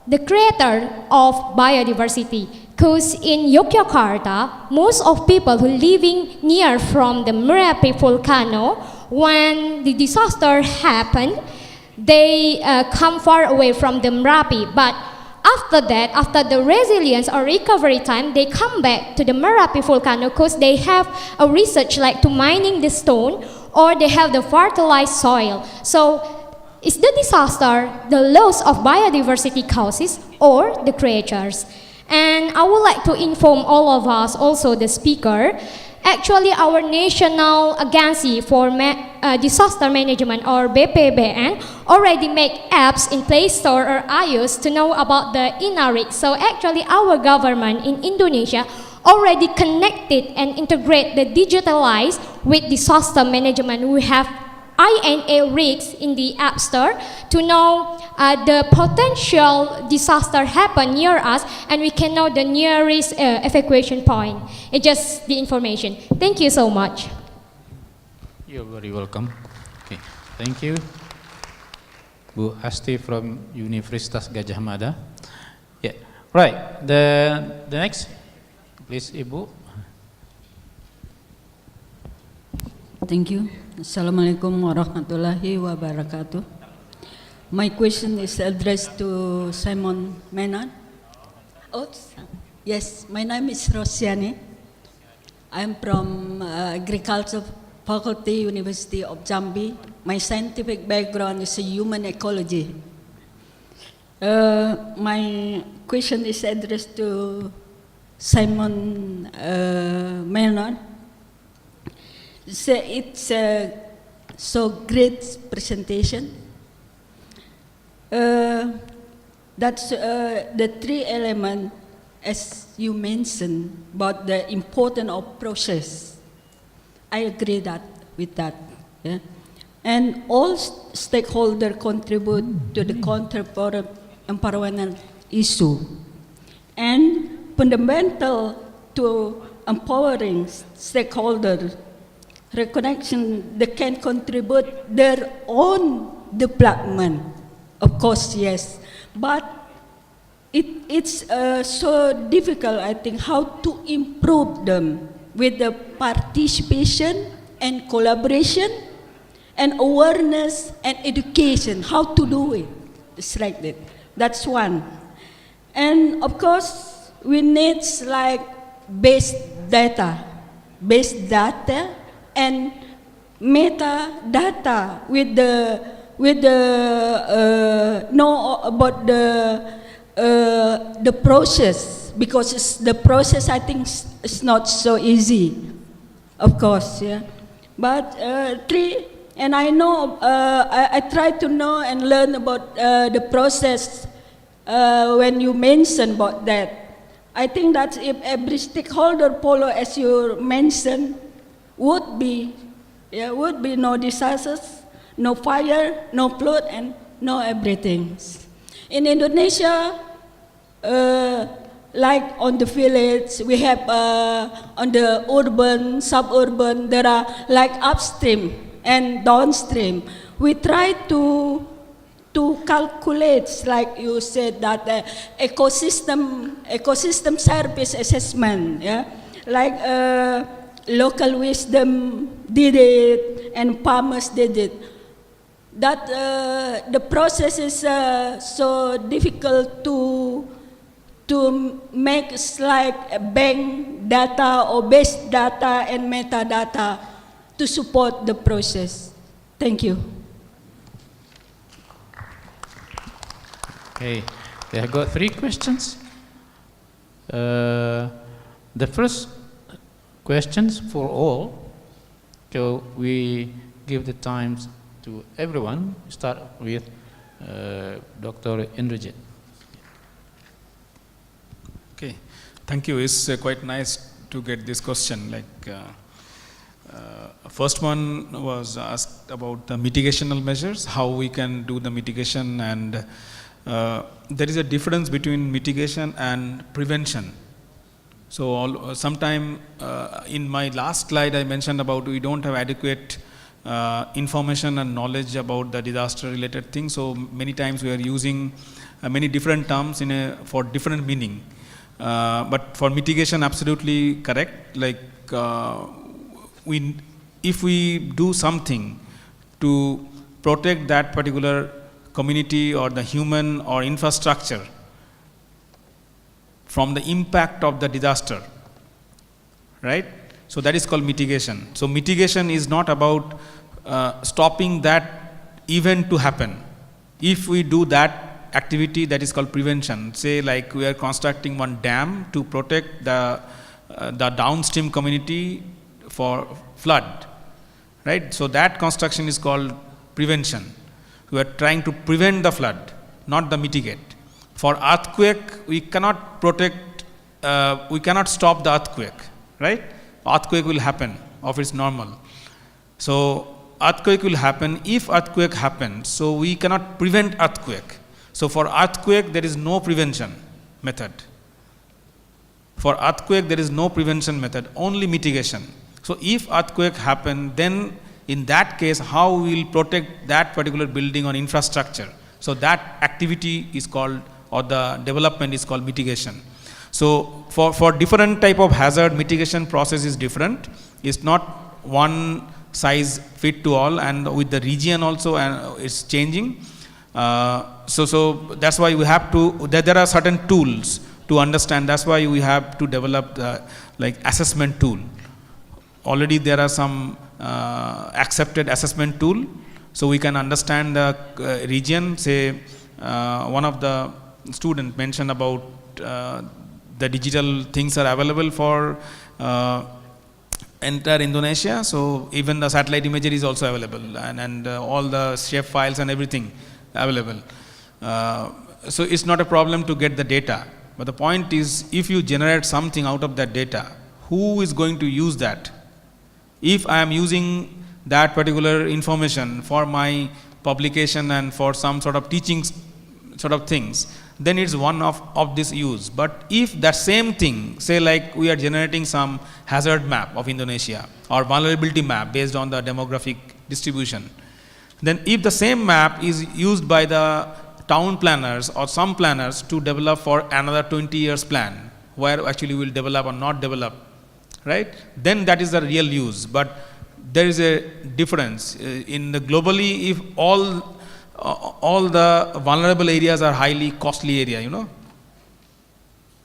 the creator of biodiversity? Because in Yogyakarta, most of people who living near from the Merapi volcano, when the disaster happened, they come far away from the Merapi, but after that, after the resilience or recovery time, they come back to the Merapi volcano because they have a research like to mining the stone or they have the fertilized soil. So is the disaster the loss of biodiversity causes or the creatures? And I would like to inform all of us, also the speaker, actually our National Agency for Disaster Management or BPBN already make apps in Play Store or iOS to know about the INARIC. So actually our government in Indonesia already connected and integrate the digitalized with disaster management. We have INA rigs in the App Store to know the potential disaster happen near us, and we can know the nearest evacuation point. It's just the information. Thank you so much. You're very welcome. Okay, thank you. Bu Asti from Universitas Gadjah Mada. Yeah, right. The next, please, Ibu. Thank you. Assalamualaikum warahmatullahi wabarakatuh. My question is addressed to Simon Menon. Oh, yes, my name is Rosiani. I'm from Agriculture Faculty, University of Jambi. My scientific background is human ecology. My question is addressed to Simon Menon. It's a so great presentation. That's the three elements, as you mentioned, about the importance of process. I agree with that. Yeah? And all stakeholders contribute to the contemporary environmental issue. And fundamental to empowering stakeholders, recognition they can contribute their own development. Of course, yes. But it's so difficult, I think, how to improve them with the participation and collaboration and awareness and education, how to do it. It's like that. That's one. And of course, we need like base data and metadata with the know about the process, because the process, I think, is not so easy, of course, yeah. But three, and I know I try to know and learn about the process when you mention about that. I think that if every stakeholder follow as you mentioned, would be no disasters, no fire, no flood, and no everything. In Indonesia, like on the village, we have on the urban, suburban, there are like upstream and downstream. We try to calculate, like you said, that ecosystem service assessment, yeah, like local wisdom did it and farmers did it. That the process is so difficult to make like bank data or base data and metadata to support the process. Thank you. Okay, I got 3 questions. The first questions for all, so we give the times to everyone. Start with Dr. Indrajit. Okay, thank you. It's quite nice to get this question. Like, first one was asked about the mitigational measures, how we can do the mitigation, and there is a difference between mitigation and prevention. So sometime in my last slide I mentioned about we don't have adequate information and knowledge about the disaster related things, so many times we are using many different terms for different meaning. But for mitigation, absolutely correct. Like if we do something to protect that particular community or the human or infrastructure from the impact of the disaster, right? So that is called mitigation. So mitigation is not about stopping that event to happen. If we do that activity, that is called prevention. Say like we are constructing one dam to protect the downstream community for flood, right? So that construction is called prevention. We are trying to prevent the flood, not the mitigate. For earthquake, we cannot protect, we cannot stop the earthquake, right? Earthquake will happen of its normal. So earthquake will happen. If earthquake happens, so we cannot prevent earthquake. So for earthquake, there is no prevention method. For earthquake, there is no prevention method, only mitigation. So if earthquake happen, then in that case, how we will protect that particular building or infrastructure? So that activity is called, or the development is called mitigation. So for different type of hazard, mitigation process is different. It's not one size fit to all, and with the region also, and it's changing. So that's why we have to, there are certain tools to understand. That's why we have to develop the like assessment tool. Already there are some accepted assessment tool, so we can understand the region. Say one of the student mentioned about the digital things are available for entire Indonesia, so even the satellite imagery is also available, and all the shape files and everything available. So it's not a problem to get the data, but the point is, if you generate something out of that data, who is going to use that? If I am using that particular information for my publication and for some sort of teaching sort of things, then it's one of this use. But if that same thing, say like we are generating some hazard map of Indonesia or vulnerability map based on the demographic distribution, then if the same map is used by the town planners or some planners to develop for another 20 years plan, where actually we will develop or not develop, right? Then that is the real use. But there is a difference in the globally. If all the vulnerable areas are highly costly area, you know.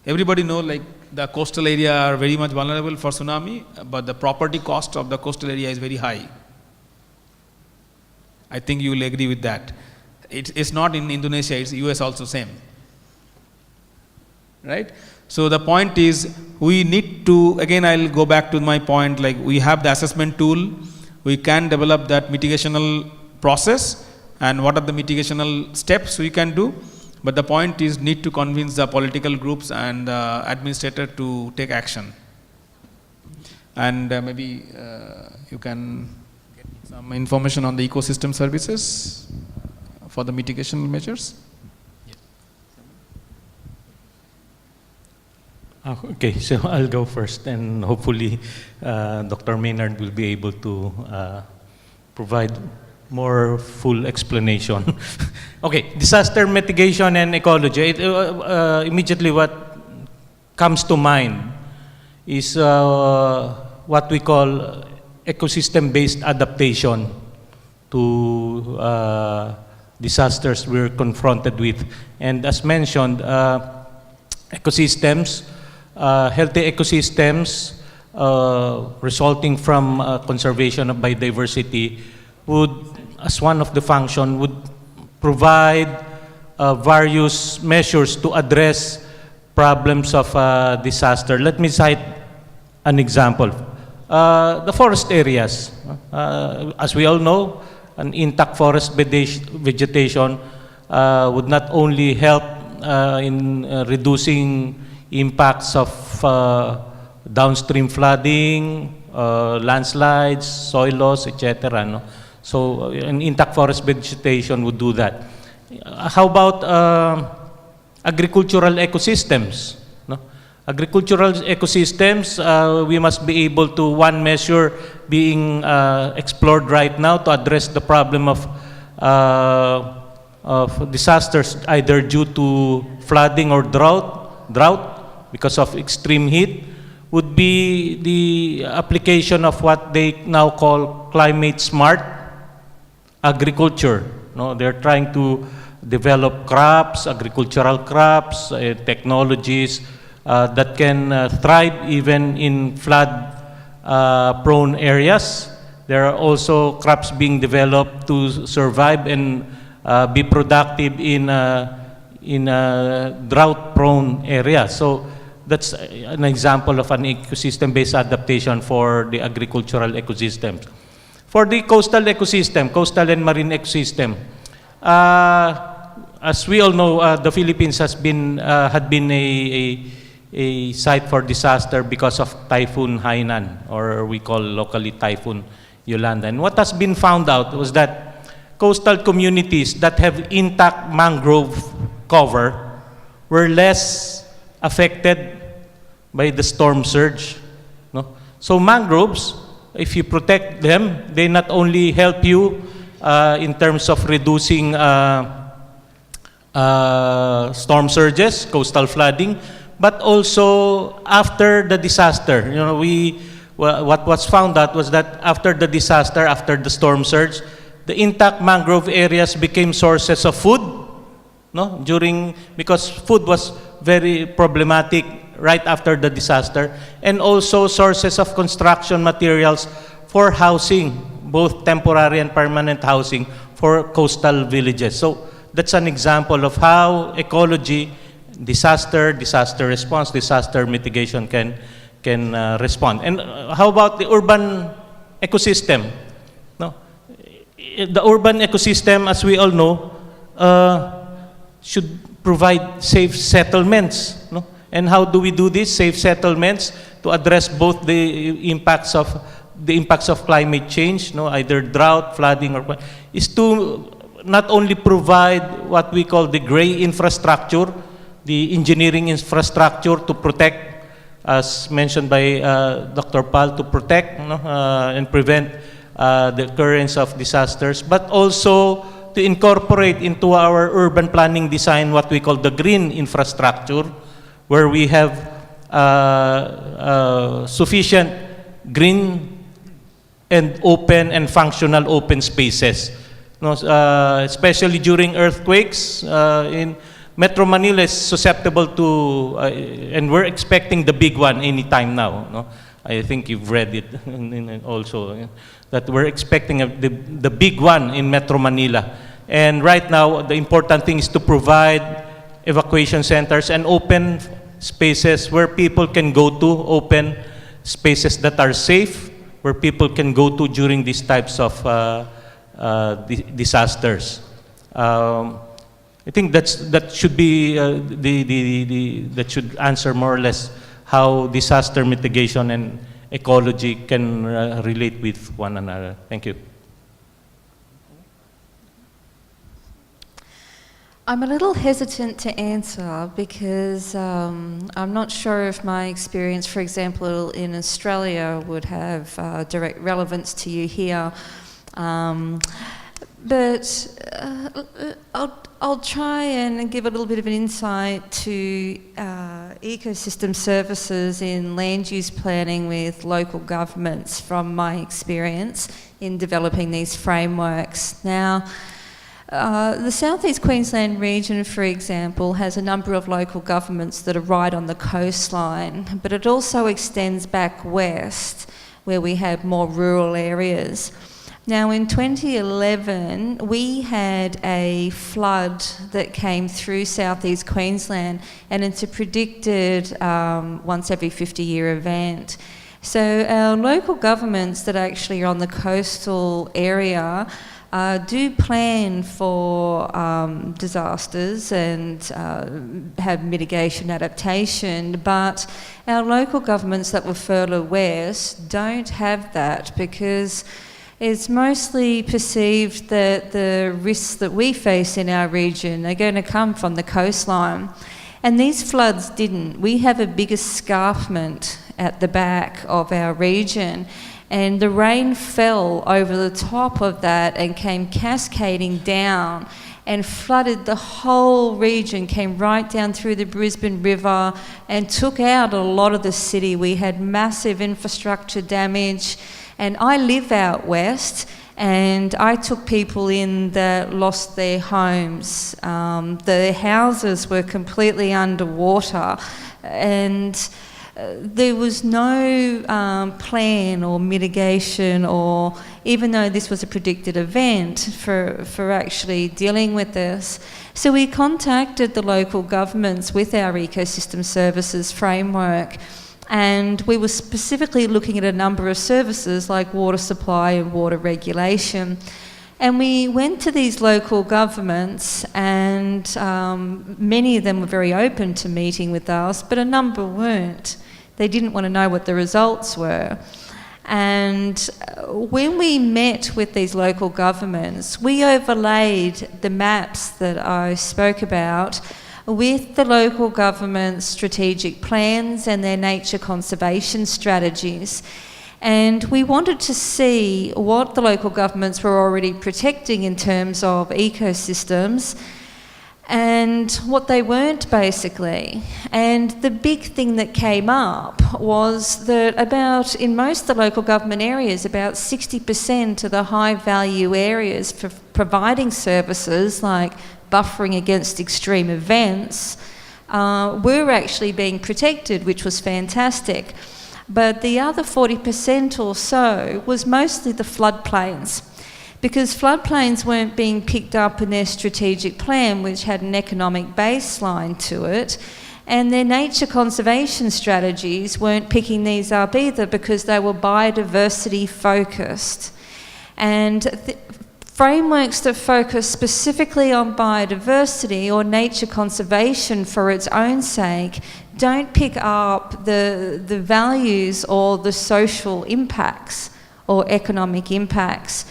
Everybody know like the coastal area are very much vulnerable for tsunami, but the property cost of the coastal area is very high. I think you will agree with that. It's not in Indonesia, it's US also same, right? So the point is, we need to, again I'll go back to my point, like we have the assessment tool, we can develop that mitigational process, and what are the mitigational steps we can do. But the point is, need to convince the political groups and the administrator to take action. And maybe you can get some information on the ecosystem services for the mitigation measures. Okay, so I'll go first, and hopefully Dr. Maynard will be able to provide more full explanation. Okay, disaster mitigation and ecology. Immediately what comes to mind is what we call ecosystem-based adaptation to disasters we're confronted with. And as mentioned, ecosystems, healthy ecosystems resulting from conservation of biodiversity would, as one of the function, would provide various measures to address problems of disaster. Let me cite an example. The forest areas. As we all know, an intact forest vegetation would not only help in reducing impacts of downstream flooding, landslides, soil loss, etc. No? So an intact forest vegetation would do that. How about agricultural ecosystems? No? Agricultural ecosystems, we must be able to, one measure being explored right now to address the problem of disasters either due to flooding or drought because of extreme heat, would be the application of what they now call climate smart agriculture. No, they're trying to develop crops, agricultural crops, technologies that can thrive even in flood-prone areas. There are also crops being developed to survive and be productive in drought-prone areas. So that's an example of an ecosystem-based adaptation for the agricultural ecosystems. For the coastal ecosystem, coastal and marine ecosystem, as we all know, the Philippines had been a site for disaster because of Typhoon Hainan, or we call locally Typhoon Yolanda. And what has been found out was that coastal communities that have intact mangrove cover were less affected by the storm surge. No? So mangroves, if you protect them, they not only help you in terms of reducing storm surges, coastal flooding, but also after the disaster. You know, what was found out was that after the disaster, after the storm surge, the intact mangrove areas became sources of food. No, because food was very problematic right after the disaster, and also sources of construction materials for housing, both temporary and permanent housing for coastal villages. So that's an example of how ecology, disaster response, disaster mitigation can respond. And how about the urban ecosystem? No, the urban ecosystem, as we all know, should provide safe settlements. No? And how do we do this? Safe settlements to address both the impacts of climate change, no, either drought, flooding, or is to not only provide what we call the gray infrastructure, the engineering infrastructure to protect, as mentioned by Dr. Pal, to protect and prevent the occurrence of disasters, but also to incorporate into our urban planning design what we call the green infrastructure, where we have sufficient green and open and functional open spaces. No, especially during earthquakes, in Metro Manila is susceptible to, and we're expecting the big one anytime now. No? I think you've read it also, that we're expecting the big one in Metro Manila. And right now, the important thing is to provide evacuation centers and open spaces where people can go to, open spaces that are safe, where people can go to during these types of disasters. I think that should be that should answer more or less how disaster mitigation and ecology can relate with one another. Thank you. I'm a little hesitant to answer because I'm not sure if my experience, for example, in Australia would have direct relevance to you here. But I'll try and give a little bit of an insight to ecosystem services in land use planning with local governments from my experience in developing these frameworks. Now, the South East Queensland region, for example, has a number of local governments that are right on the coastline, but it also extends back west where we have more rural areas. Now, in 2011, we had a flood that came through southeast Queensland, and it's a predicted once every 50-year event. So our local governments that actually are on the coastal area do plan for disasters and have mitigation adaptation, but our local governments that were further west don't have that because it's mostly perceived that the risks that we face in our region are going to come from the coastline. And these floods didn't. We have a big escarpment at the back of our region, and the rain fell over the top of that and came cascading down and flooded the whole region, came right down through the Brisbane River and took out a lot of the city. We had massive infrastructure damage. And I live out west, and I took people in that lost their homes. The houses were completely underwater, and there was no plan or mitigation, or even though this was a predicted event for actually dealing with this. So we contacted the local governments with our ecosystem services framework. And we were specifically looking at a number of services like water supply and water regulation. And we went to these local governments, and many of them were very open to meeting with us, but a number weren't. They didn't want to know what the results were. And when we met with these local governments, we overlaid the maps that I spoke about with the local government's strategic plans and their nature conservation strategies. And we wanted to see what the local governments were already protecting in terms of ecosystems and what they weren't, basically. And the big thing that came up was that in most of the local government areas, about 60% of the high value areas for providing services like buffering against extreme events were actually being protected, which was fantastic. But the other 40% or so was mostly the floodplains, because floodplains weren't being picked up in their strategic plan, which had an economic baseline to it, and their nature conservation strategies weren't picking these up either because they were biodiversity focused. And frameworks that focus specifically on biodiversity or nature conservation for its own sake don't pick up the values or the social impacts or economic impacts.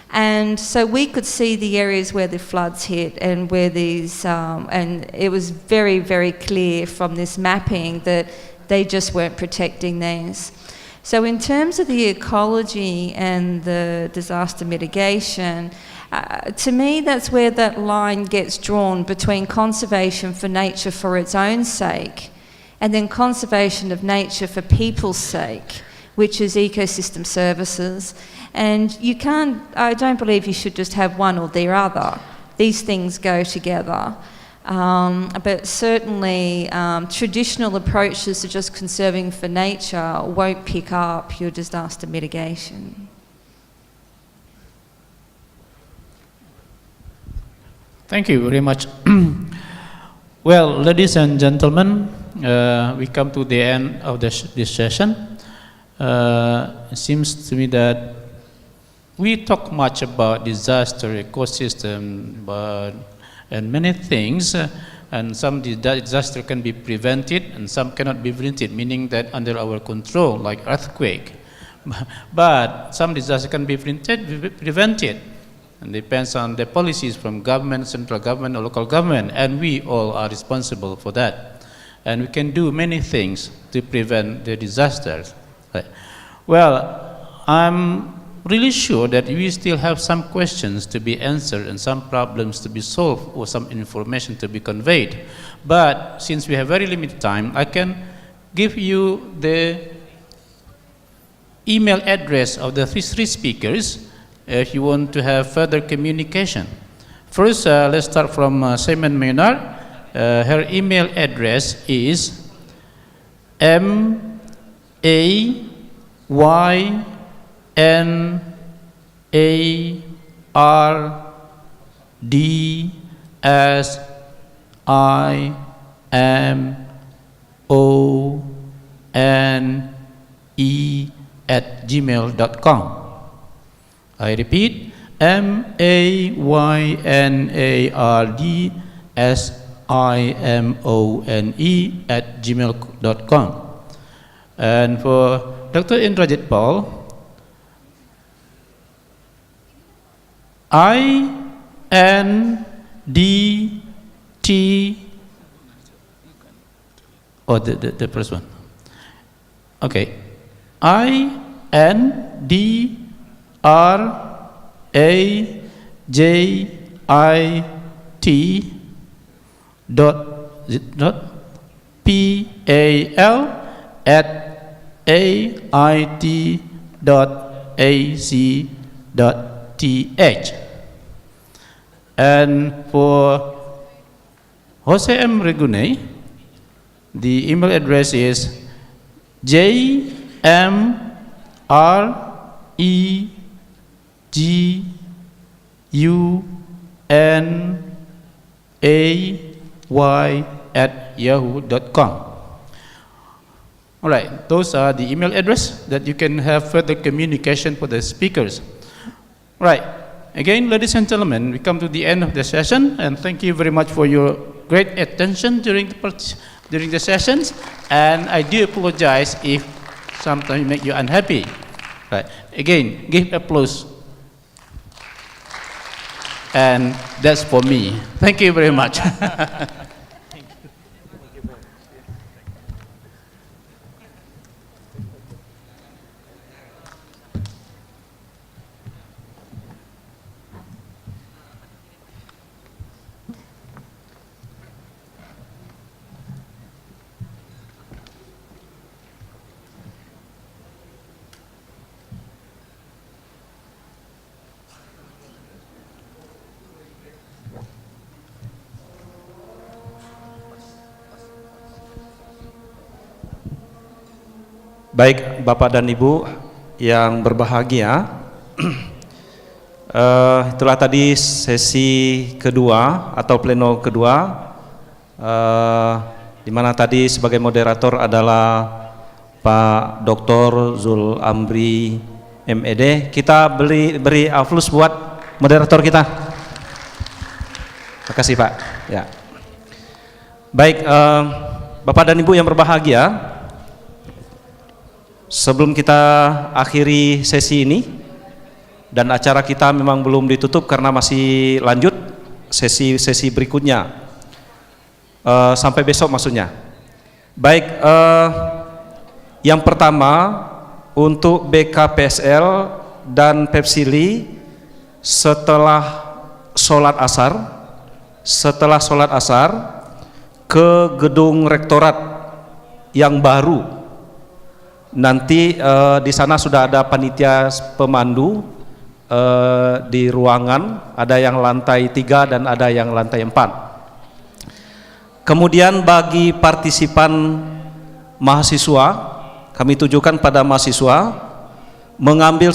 And so we could see the areas where the floods hit and where these, and it was very, very clear from this mapping that they just weren't protecting these. So in terms of the ecology and the disaster mitigation, to me that's where that line gets drawn between conservation for nature for its own sake and then conservation of nature for people's sake, which is ecosystem services. And I don't believe you should just have one or the other. These things go together. But certainly traditional approaches to just conserving for nature won't pick up your disaster mitigation. Thank you very much. Well, ladies and gentlemen, we come to the end of this session. It seems to me that we talk much about disaster, ecosystem, but and many things, and some disaster can be prevented and some cannot be prevented, meaning that under our control, like earthquake. But some disaster can be prevented, and depends on the policies from government, central government or local government, and we all are responsible for that. And we can do many things to prevent the disasters. Well, I'm really sure that we still have some questions to be answered and some problems to be solved or some information to be conveyed. But since we have very limited time, I can give you the email address of the three speakers if you want to have further communication. First, let's start from Simon Maynard. Her email address is maynardsimonE@gmail.com. I repeat, maynardsimone@gmail.com. And for Dr. Indrajit Paul, the first one. Okay. INDRAJIT.PAL@AIT.AC.TH. And for Jose M. Regune, the email address is jmregunay@yahoo.com. All right, those are the email address that you can have further communication for the speakers. All right, again, ladies and gentlemen, we come to the end of the session, and thank you very much for your great attention during the sessions. And I do apologize if sometimes make you unhappy. Right, again, give applause. And that's for me. Thank you very much. Baik Bapak dan Ibu yang berbahagia, itulah tadi sesi kedua atau pleno kedua, di mana tadi sebagai moderator adalah Pak Dr. Zul Amri MED. Kita beri aplaus buat moderator kita. Terima kasih Pak. Ya. Baik Bapak dan Ibu yang berbahagia, sebelum kita akhiri sesi ini, dan acara kita memang belum ditutup karena masih lanjut sesi berikutnya, sampai besok maksudnya. Baik, yang pertama untuk BKPSL dan Pepsili setelah sholat asar ke gedung rektorat yang baru. Nanti di sana sudah ada panitia pemandu di ruangan, ada yang lantai 3 dan ada yang lantai 4. Kemudian bagi partisipan mahasiswa, kami tujukan pada mahasiswa mengambil